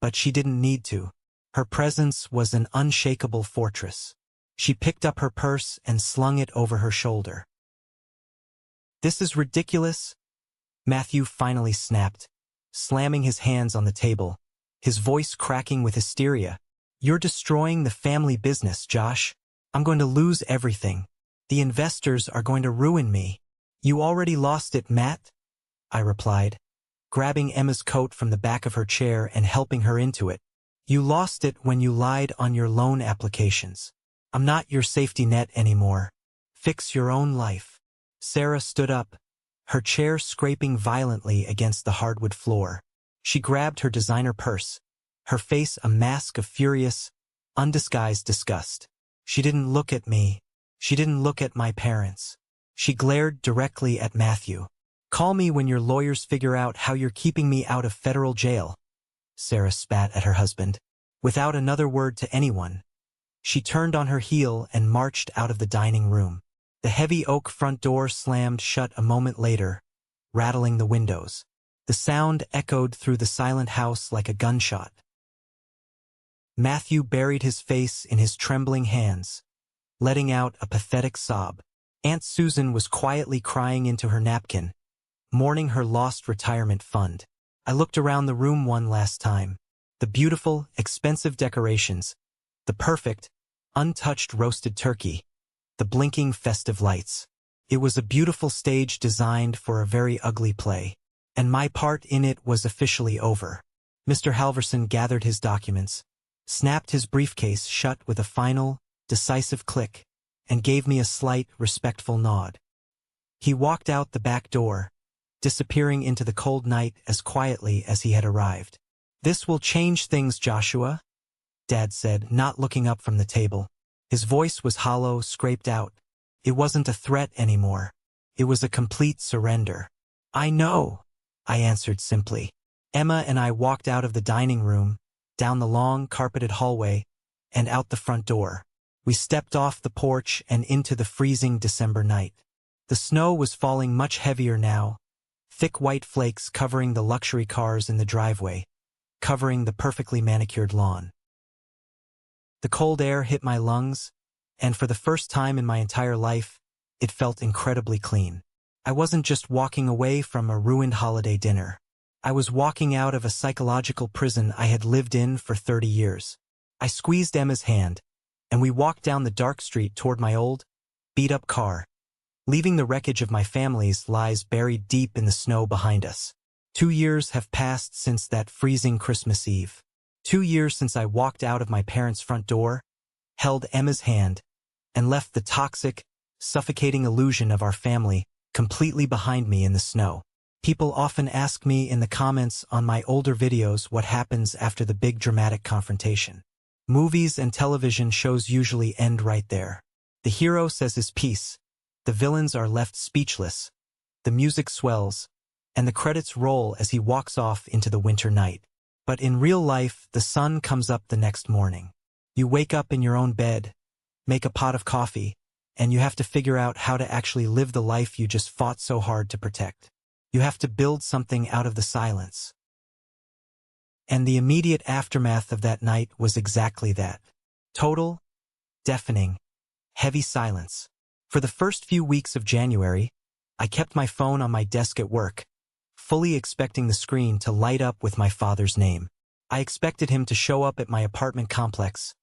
but she didn't need to. Her presence was an unshakable fortress. She picked up her purse and slung it over her shoulder. "This is ridiculous," Matthew finally snapped, slamming his hands on the table, his voice cracking with hysteria. "You're destroying the family business, Josh. I'm going to lose everything. The investors are going to ruin me." "You already lost it, Matt," I replied, grabbing Emma's coat from the back of her chair and helping her into it. "You lost it when you lied on your loan applications. I'm not your safety net anymore. Fix your own life." Sarah stood up, her chair scraping violently against the hardwood floor. She grabbed her designer purse, her face a mask of furious, undisguised disgust. She didn't look at me. She didn't look at my parents. She glared directly at Matthew. "Call me when your lawyers figure out how you're keeping me out of federal jail," Sarah spat at her husband. Without another word to anyone, she turned on her heel and marched out of the dining room. The heavy oak front door slammed shut a moment later, rattling the windows. The sound echoed through the silent house like a gunshot. Matthew buried his face in his trembling hands, letting out a pathetic sob. Aunt Susan was quietly crying into her napkin, mourning her lost retirement fund. I looked around the room one last time. The beautiful, expensive decorations, the perfect, untouched roasted turkey, the blinking festive lights. It was a beautiful stage designed for a very ugly play, and my part in it was officially over. Mr. Halverson gathered his documents, snapped his briefcase shut with a final, decisive click, and gave me a slight, respectful nod. He walked out the back door, disappearing into the cold night as quietly as he had arrived. "This will change things, Joshua," Dad said, not looking up from the table. His voice was hollow, scraped out. It wasn't a threat anymore. It was a complete surrender. "I know," I answered simply. Emma and I walked out of the dining room, down the long, carpeted hallway, and out the front door. We stepped off the porch and into the freezing December night. The snow was falling much heavier now, thick white flakes covering the luxury cars in the driveway, covering the perfectly manicured lawn. The cold air hit my lungs, And for the first time in my entire life, it felt incredibly clean. I wasn't just walking away from a ruined holiday dinner. I was walking out of a psychological prison I had lived in for 30 years. I squeezed Emma's hand, and we walked down the dark street toward my old, beat-up car, leaving the wreckage of my family's lies buried deep in the snow behind us. 2 years have passed since that freezing Christmas Eve. 2 years since I walked out of my parents' front door, held Emma's hand, and left the toxic, suffocating illusion of our family completely behind me in the snow. People often ask me in the comments on my older videos what happens after the big dramatic confrontation. Movies and television shows usually end right there. The hero says his piece, the villains are left speechless, the music swells, and the credits roll as he walks off into the winter night. But in real life, the sun comes up the next morning. You wake up in your own bed, make a pot of coffee, and you have to figure out how to actually live the life you just fought so hard to protect. You have to build something out of the silence. And the immediate aftermath of that night was exactly that. Total, deafening, heavy silence. For the first few weeks of January, I kept my phone on my desk at work, fully expecting the screen to light up with my father's name. I expected him to show up at my apartment complex,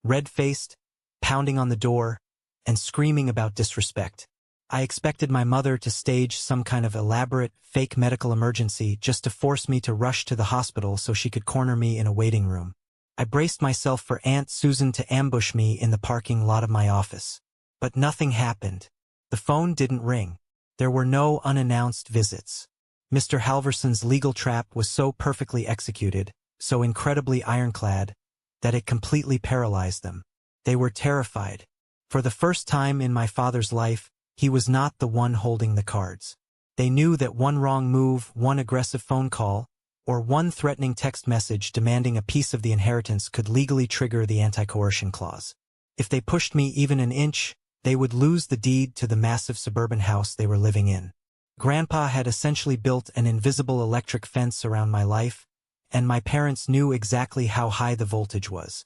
red-faced, pounding on the door, and screaming about disrespect. I expected my mother to stage some kind of elaborate, fake medical emergency just to force me to rush to the hospital so she could corner me in a waiting room. I braced myself for Aunt Susan to ambush me in the parking lot of my office. But nothing happened. The phone didn't ring. There were no unannounced visits. Mr. Halverson's legal trap was so perfectly executed, so incredibly ironclad, that it completely paralyzed them. They were terrified. For the first time in my father's life, he was not the one holding the cards. They knew that one wrong move, one aggressive phone call, or one threatening text message demanding a piece of the inheritance could legally trigger the anti-coercion clause. If they pushed me even an inch, they would lose the deed to the massive suburban house they were living in. Grandpa had essentially built an invisible electric fence around my life, and my parents knew exactly how high the voltage was.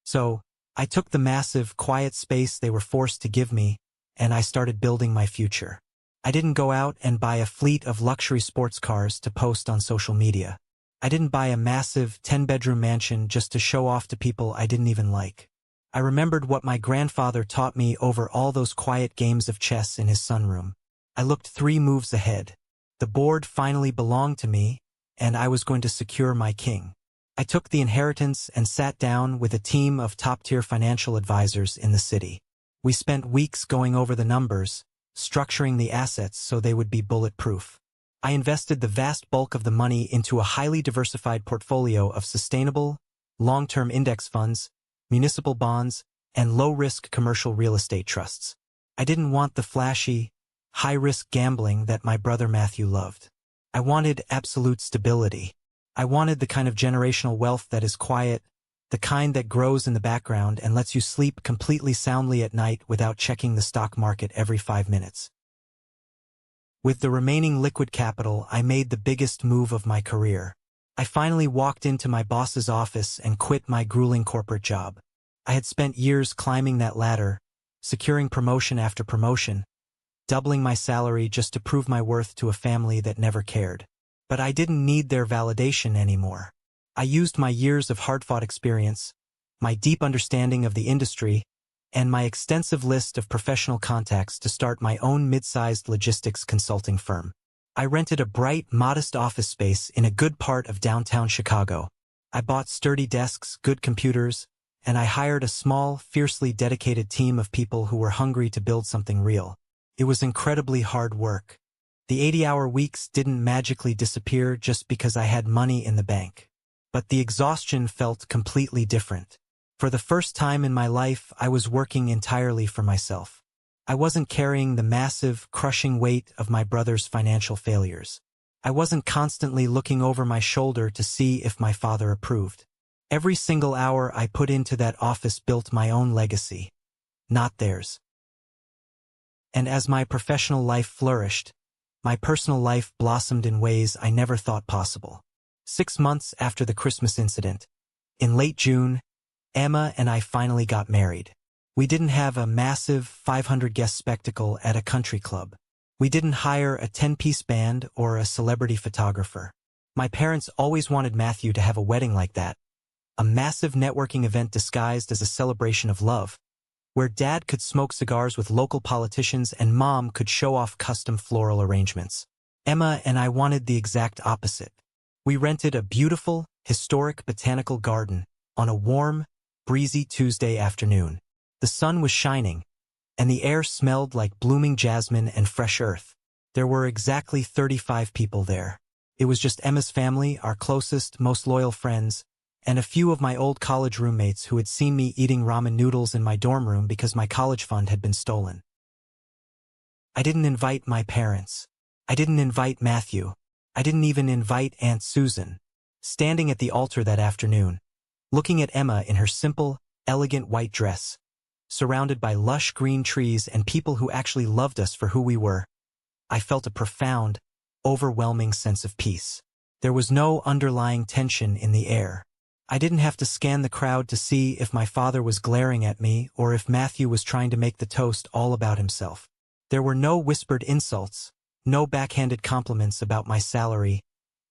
So, I took the massive, quiet space they were forced to give me, and I started building my future. I didn't go out and buy a fleet of luxury sports cars to post on social media. I didn't buy a massive 10-bedroom mansion just to show off to people I didn't even like. I remembered what my grandfather taught me over all those quiet games of chess in his sunroom. I looked 3 moves ahead. The board finally belonged to me, and I was going to secure my king. I took the inheritance and sat down with a team of top-tier financial advisors in the city. We spent weeks going over the numbers, structuring the assets so they would be bulletproof. I invested the vast bulk of the money into a highly diversified portfolio of sustainable, long-term index funds, municipal bonds, and low-risk commercial real estate trusts. I didn't want the flashy, high-risk gambling that my brother Matthew loved. I wanted absolute stability. I wanted the kind of generational wealth that is quiet, the kind that grows in the background and lets you sleep completely soundly at night without checking the stock market every 5 minutes. With the remaining liquid capital, I made the biggest move of my career. I finally walked into my boss's office and quit my grueling corporate job. I had spent years climbing that ladder, securing promotion after promotion, doubling my salary just to prove my worth to a family that never cared. But I didn't need their validation anymore. I used my years of hard-fought experience, my deep understanding of the industry, and my extensive list of professional contacts to start my own mid-sized logistics consulting firm. I rented a bright, modest office space in a good part of downtown Chicago. I bought sturdy desks, good computers, and I hired a small, fiercely dedicated team of people who were hungry to build something real. It was incredibly hard work. The 80-hour weeks didn't magically disappear just because I had money in the bank. But the exhaustion felt completely different. For the first time in my life, I was working entirely for myself. I wasn't carrying the massive, crushing weight of my brother's financial failures. I wasn't constantly looking over my shoulder to see if my father approved. Every single hour I put into that office built my own legacy, not theirs. And as my professional life flourished, my personal life blossomed in ways I never thought possible. 6 months after the Christmas incident, in late June, Emma and I finally got married. We didn't have a massive 500-guest spectacle at a country club. We didn't hire a 10-piece band or a celebrity photographer. My parents always wanted Matthew to have a wedding like that, a massive networking event disguised as a celebration of love, where Dad could smoke cigars with local politicians and Mom could show off custom floral arrangements. Emma and I wanted the exact opposite. We rented a beautiful, historic botanical garden on a warm, breezy Tuesday afternoon. The sun was shining, and the air smelled like blooming jasmine and fresh earth. There were exactly 35 people there. It was just Emma's family, our closest, most loyal friends, and a few of my old college roommates who had seen me eating ramen noodles in my dorm room because my college fund had been stolen. I didn't invite my parents. I didn't invite Matthew. I didn't even invite Aunt Susan. Standing at the altar that afternoon, looking at Emma in her simple, elegant white dress, surrounded by lush green trees and people who actually loved us for who we were, I felt a profound, overwhelming sense of peace. There was no underlying tension in the air. I didn't have to scan the crowd to see if my father was glaring at me or if Matthew was trying to make the toast all about himself. There were no whispered insults, no backhanded compliments about my salary,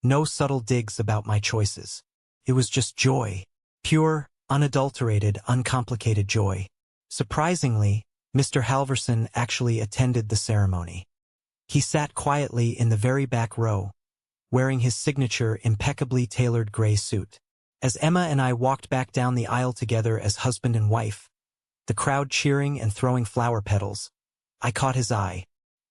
no subtle digs about my choices. It was just joy. Pure, unadulterated, uncomplicated joy. Surprisingly, Mr. Halverson actually attended the ceremony. He sat quietly in the very back row, wearing his signature impeccably tailored gray suit. As Emma and I walked back down the aisle together as husband and wife, the crowd cheering and throwing flower petals, I caught his eye.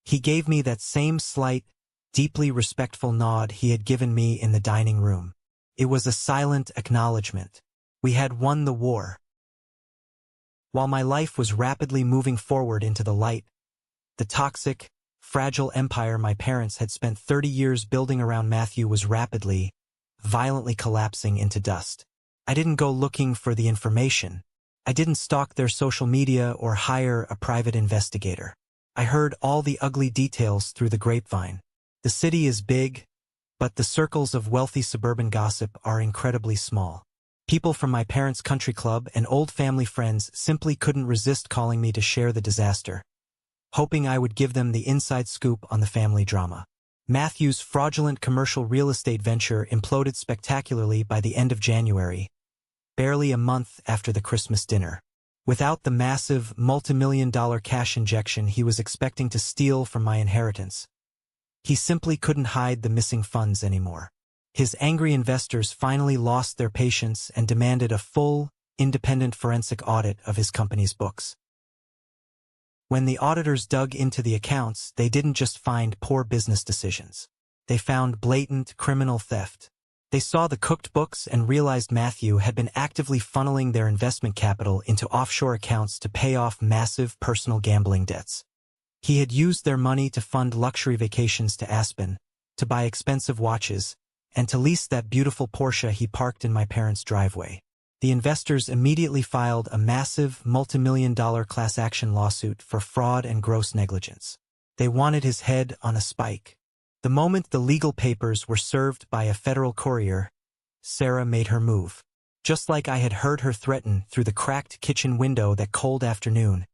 He gave me that same slight, deeply respectful nod he had given me in the dining room. It was a silent acknowledgement. We had won the war. While my life was rapidly moving forward into the light, the toxic, fragile empire my parents had spent 30 years building around Matthew was rapidly, violently collapsing into dust. I didn't go looking for the information. I didn't stalk their social media or hire a private investigator. I heard all the ugly details through the grapevine. The city is big, but the circles of wealthy suburban gossip are incredibly small. People from my parents' country club and old family friends simply couldn't resist calling me to share the disaster, hoping I would give them the inside scoop on the family drama. Matthew's fraudulent commercial real estate venture imploded spectacularly by the end of January, barely a month after the Christmas dinner. Without the massive, multi-million-dollar cash injection he was expecting to steal from my inheritance, he simply couldn't hide the missing funds anymore. His angry investors finally lost their patience and demanded a full, independent forensic audit of his company's books. When the auditors dug into the accounts, they didn't just find poor business decisions. They found blatant criminal theft. They saw the cooked books and realized Matthew had been actively funneling their investment capital into offshore accounts to pay off massive personal gambling debts. He had used their money to fund luxury vacations to Aspen, to buy expensive watches, and to lease that beautiful Porsche he parked in my parents' driveway. The investors immediately filed a massive, multi-million-dollar class action lawsuit for fraud and gross negligence. They wanted his head on a spike. The moment the legal papers were served by a federal courier, Sarah made her move. Just like I had heard her threaten through the cracked kitchen window that cold afternoon,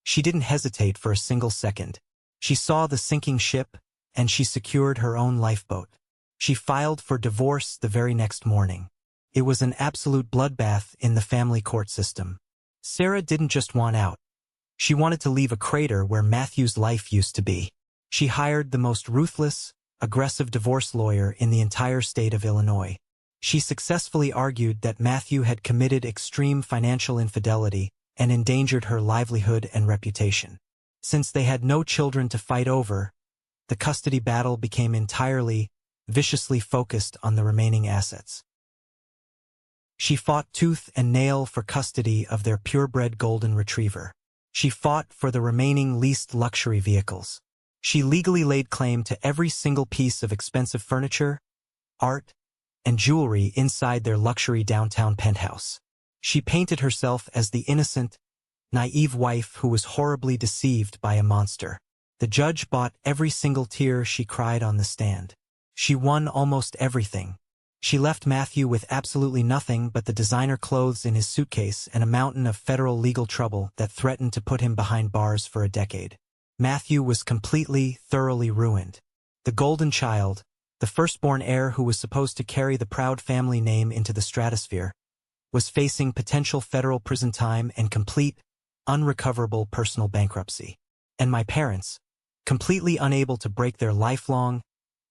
she didn't hesitate for a single second. She saw the sinking ship, and she secured her own lifeboat. She filed for divorce the very next morning. It was an absolute bloodbath in the family court system. Sarah didn't just want out. She wanted to leave a crater where Matthew's life used to be. She hired the most ruthless, aggressive divorce lawyer in the entire state of Illinois. She successfully argued that Matthew had committed extreme financial infidelity and endangered her livelihood and reputation. Since they had no children to fight over, the custody battle became entirely, viciously focused on the remaining assets. She fought tooth and nail for custody of their purebred golden retriever. She fought for the remaining leased luxury vehicles. She legally laid claim to every single piece of expensive furniture, art, and jewelry inside their luxury downtown penthouse. She painted herself as the innocent, naive wife who was horribly deceived by a monster. The judge bought every single tear she cried on the stand. She won almost everything. She left Matthew with absolutely nothing but the designer clothes in his suitcase and a mountain of federal legal trouble that threatened to put him behind bars for a decade. Matthew was completely, thoroughly ruined. The golden child, the firstborn heir who was supposed to carry the proud family name into the stratosphere, was facing potential federal prison time and complete, unrecoverable personal bankruptcy. And my parents, completely unable to break their lifelong,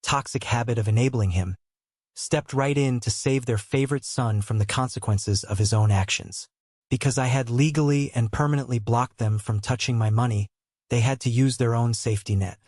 toxic habit of enabling him, stepped right in to save their favorite son from the consequences of his own actions. Because I had legally and permanently blocked them from touching my money, they had to use their own safety net.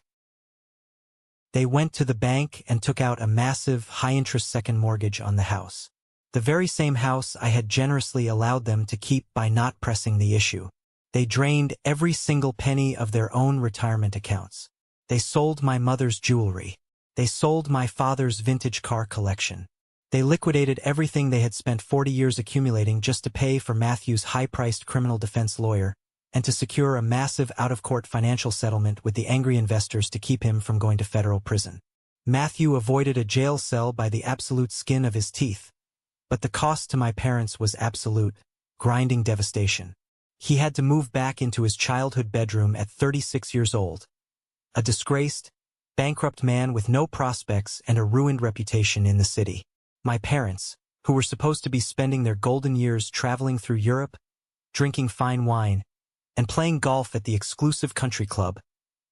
They went to the bank and took out a massive, high-interest second mortgage on the house. The very same house I had generously allowed them to keep by not pressing the issue. They drained every single penny of their own retirement accounts. They sold my mother's jewelry. They sold my father's vintage car collection. They liquidated everything they had spent 40 years accumulating just to pay for Matthew's high-priced criminal defense lawyer and to secure a massive out-of-court financial settlement with the angry investors to keep him from going to federal prison. Matthew avoided a jail cell by the absolute skin of his teeth, but the cost to my parents was absolute, grinding devastation. He had to move back into his childhood bedroom at 36 years old, a disgraced, bankrupt man with no prospects and a ruined reputation in the city. My parents, who were supposed to be spending their golden years traveling through Europe, drinking fine wine, and playing golf at the exclusive country club,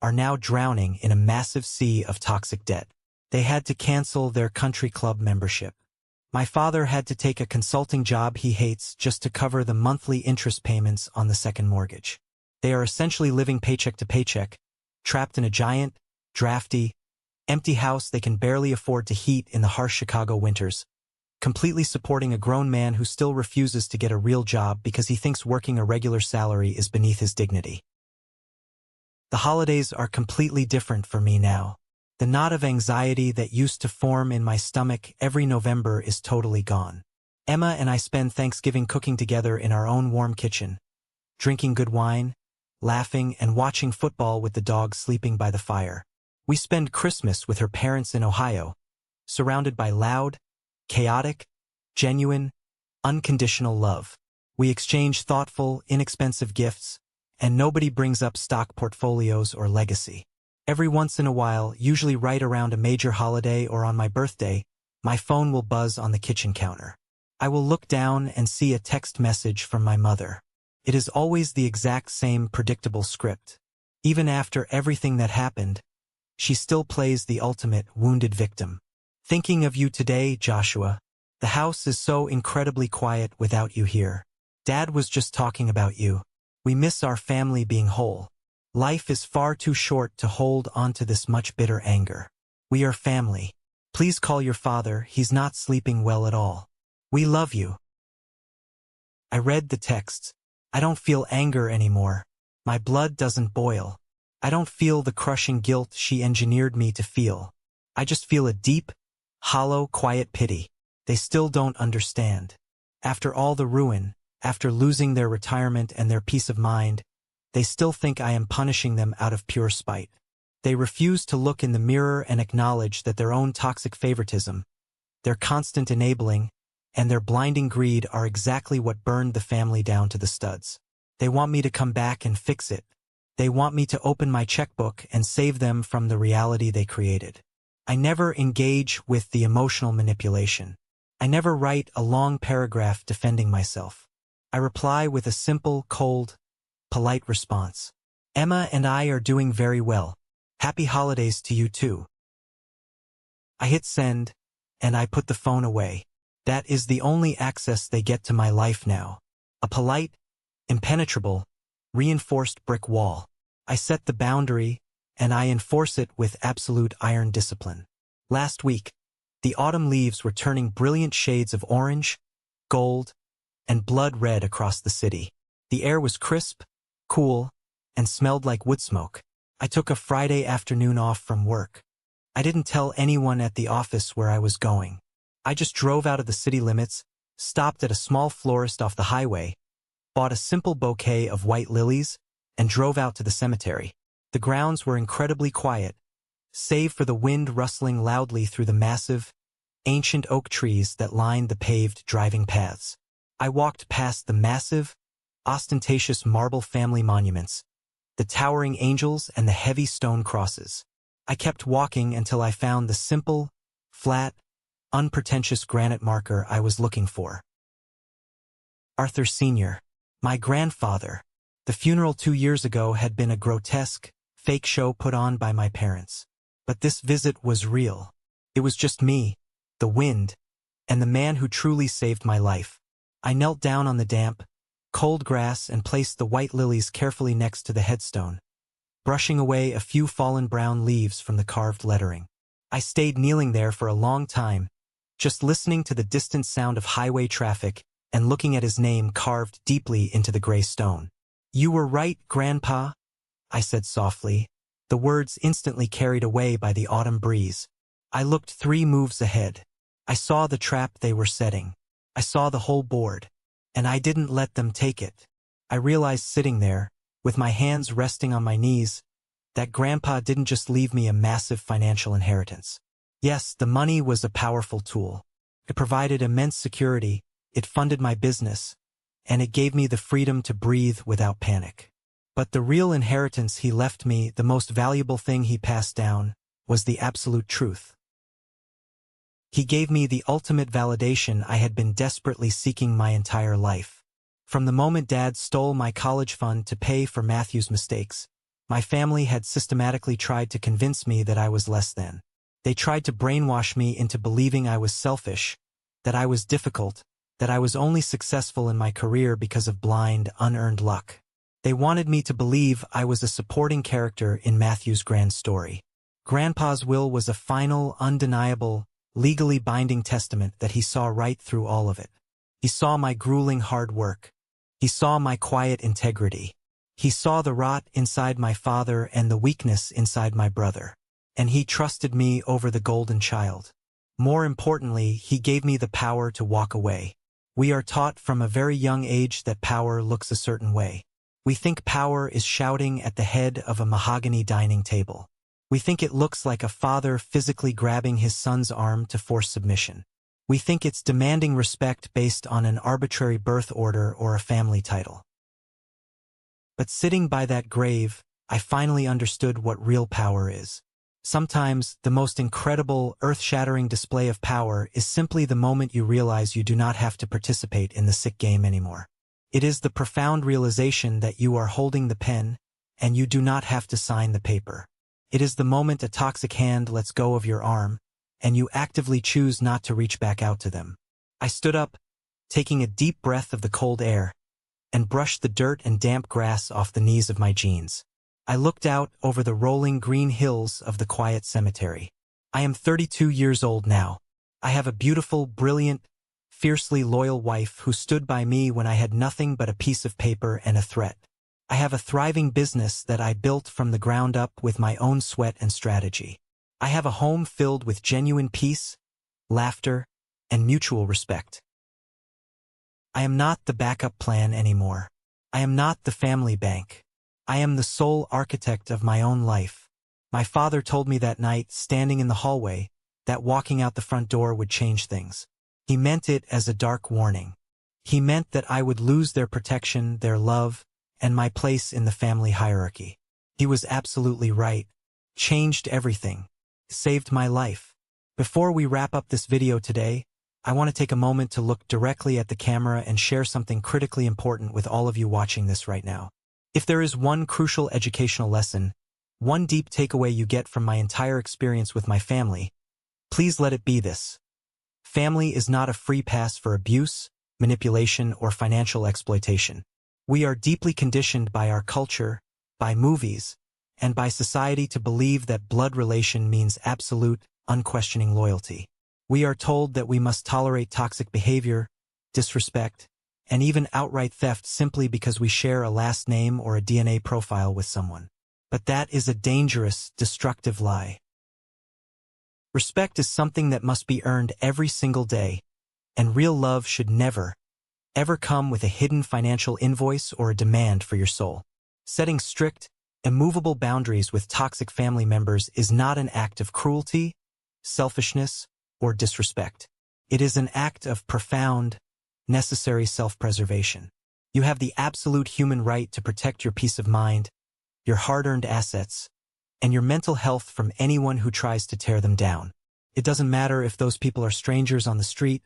are now drowning in a massive sea of toxic debt. They had to cancel their country club membership. My father had to take a consulting job he hates just to cover the monthly interest payments on the second mortgage. They are essentially living paycheck to paycheck, trapped in a giant, drafty, empty house they can barely afford to heat in the harsh Chicago winters, completely supporting a grown man who still refuses to get a real job because he thinks working a regular salary is beneath his dignity. The holidays are completely different for me now. The knot of anxiety that used to form in my stomach every November is totally gone. Emma and I spend Thanksgiving cooking together in our own warm kitchen, drinking good wine, laughing and watching football with the dog sleeping by the fire. We spend Christmas with her parents in Ohio, surrounded by loud, chaotic, genuine, unconditional love. We exchange thoughtful, inexpensive gifts, and nobody brings up stock portfolios or legacy. Every once in a while, usually right around a major holiday or on my birthday, my phone will buzz on the kitchen counter. I will look down and see a text message from my mother. It is always the exact same predictable script. Even after everything that happened, she still plays the ultimate wounded victim. Thinking of you today, Joshua. The house is so incredibly quiet without you here. Dad was just talking about you. We miss our family being whole. Life is far too short to hold onto this much bitter anger. We are family. Please call your father, he's not sleeping well at all. We love you. I read the texts. I don't feel anger anymore. My blood doesn't boil. I don't feel the crushing guilt she engineered me to feel. I just feel a deep, hollow, quiet pity. They still don't understand. After all the ruin, after losing their retirement and their peace of mind, they still think I am punishing them out of pure spite. They refuse to look in the mirror and acknowledge that their own toxic favoritism, their constant enabling, and their blinding greed are exactly what burned the family down to the studs. They want me to come back and fix it. They want me to open my checkbook and save them from the reality they created. I never engage with the emotional manipulation. I never write a long paragraph defending myself. I reply with a simple, cold, polite response. Emma and I are doing very well. Happy holidays to you too. I hit send, and I put the phone away. That is the only access they get to my life now. A polite, impenetrable, reinforced brick wall. I set the boundary, and I enforce it with absolute iron discipline. Last week, the autumn leaves were turning brilliant shades of orange, gold, and blood red across the city. The air was crisp, cool, and smelled like wood smoke. I took a Friday afternoon off from work. I didn't tell anyone at the office where I was going. I just drove out of the city limits, stopped at a small florist off the highway, bought a simple bouquet of white lilies, and drove out to the cemetery. The grounds were incredibly quiet, save for the wind rustling loudly through the massive, ancient oak trees that lined the paved driving paths. I walked past the massive, ostentatious marble family monuments, the towering angels and the heavy stone crosses. I kept walking until I found the simple, flat, unpretentious granite marker I was looking for. Arthur Sr., my grandfather. The funeral 2 years ago had been a grotesque, fake show put on by my parents. But this visit was real. It was just me, the wind, and the man who truly saved my life. I knelt down on the damp, cold grass and placed the white lilies carefully next to the headstone, brushing away a few fallen brown leaves from the carved lettering. I stayed kneeling there for a long time, just listening to the distant sound of highway traffic and looking at his name carved deeply into the gray stone. "You were right, Grandpa," I said softly, the words instantly carried away by the autumn breeze. I looked 3 moves ahead. I saw the trap they were setting. I saw the whole board. And I didn't let them take it. I realized sitting there, with my hands resting on my knees, that Grandpa didn't just leave me a massive financial inheritance. Yes, the money was a powerful tool. It provided immense security, it funded my business, and it gave me the freedom to breathe without panic. But the real inheritance he left me, the most valuable thing he passed down, was the absolute truth. He gave me the ultimate validation I had been desperately seeking my entire life. From the moment Dad stole my college fund to pay for Matthew's mistakes, my family had systematically tried to convince me that I was less than. They tried to brainwash me into believing I was selfish, that I was difficult, that I was only successful in my career because of blind, unearned luck. They wanted me to believe I was a supporting character in Matthew's grand story. Grandpa's will was a final, undeniable, legally binding testament that he saw right through all of it. He saw my grueling hard work. He saw my quiet integrity. He saw the rot inside my father and the weakness inside my brother. And he trusted me over the golden child. More importantly, he gave me the power to walk away. We are taught from a very young age that power looks a certain way. We think power is shouting at the head of a mahogany dining table. We think it looks like a father physically grabbing his son's arm to force submission. We think it's demanding respect based on an arbitrary birth order or a family title. But sitting by that grave, I finally understood what real power is. Sometimes, the most incredible, earth-shattering display of power is simply the moment you realize you do not have to participate in the sick game anymore. It is the profound realization that you are holding the pen, and you do not have to sign the paper. It is the moment a toxic hand lets go of your arm, and you actively choose not to reach back out to them. I stood up, taking a deep breath of the cold air, and brushed the dirt and damp grass off the knees of my jeans. I looked out over the rolling green hills of the quiet cemetery. I am 32 years old now. I have a beautiful, brilliant, fiercely loyal wife who stood by me when I had nothing but a piece of paper and a threat. I have a thriving business that I built from the ground up with my own sweat and strategy. I have a home filled with genuine peace, laughter, and mutual respect. I am not the backup plan anymore. I am not the family bank. I am the sole architect of my own life. My father told me that night, standing in the hallway, that walking out the front door would change things. He meant it as a dark warning. He meant that I would lose their protection, their love, and my place in the family hierarchy. He was absolutely right. Changed everything. Saved my life. Before we wrap up this video today, I want to take a moment to look directly at the camera and share something critically important with all of you watching this right now. If there is one crucial educational lesson, one deep takeaway you get from my entire experience with my family, please let it be this. Family is not a free pass for abuse, manipulation, or financial exploitation. We are deeply conditioned by our culture, by movies, and by society to believe that blood relation means absolute, unquestioning loyalty. We are told that we must tolerate toxic behavior, disrespect, and even outright theft simply because we share a last name or a DNA profile with someone. But that is a dangerous, destructive lie. Respect is something that must be earned every single day, and real love should never, ever come with a hidden financial invoice or a demand for your soul. Setting strict, immovable boundaries with toxic family members is not an act of cruelty, selfishness, or disrespect. It is an act of profound, necessary self-preservation. You have the absolute human right to protect your peace of mind, your hard-earned assets, and your mental health from anyone who tries to tear them down. It doesn't matter if those people are strangers on the street,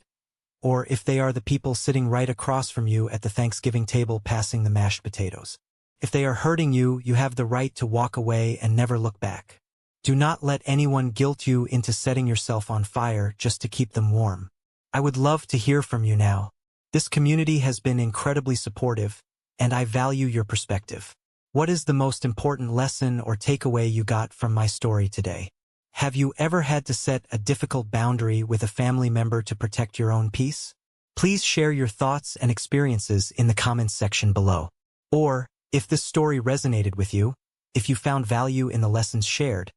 or if they are the people sitting right across from you at the Thanksgiving table passing the mashed potatoes. If they are hurting you, you have the right to walk away and never look back. Do not let anyone guilt you into setting yourself on fire just to keep them warm. I would love to hear from you now. This community has been incredibly supportive, and I value your perspective. What is the most important lesson or takeaway you got from my story today? Have you ever had to set a difficult boundary with a family member to protect your own peace? Please share your thoughts and experiences in the comments section below. Or, if this story resonated with you, if you found value in the lessons shared,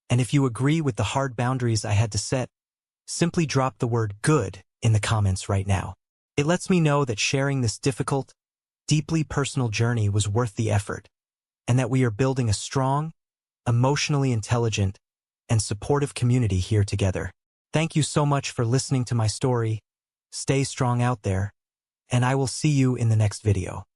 and if you agree with the hard boundaries I had to set, simply drop the word "good" in the comments right now. It lets me know that sharing this difficult, deeply personal journey was worth the effort, and that we are building a strong, emotionally intelligent, and supportive community here together. Thank you so much for listening to my story. Stay strong out there, and I will see you in the next video.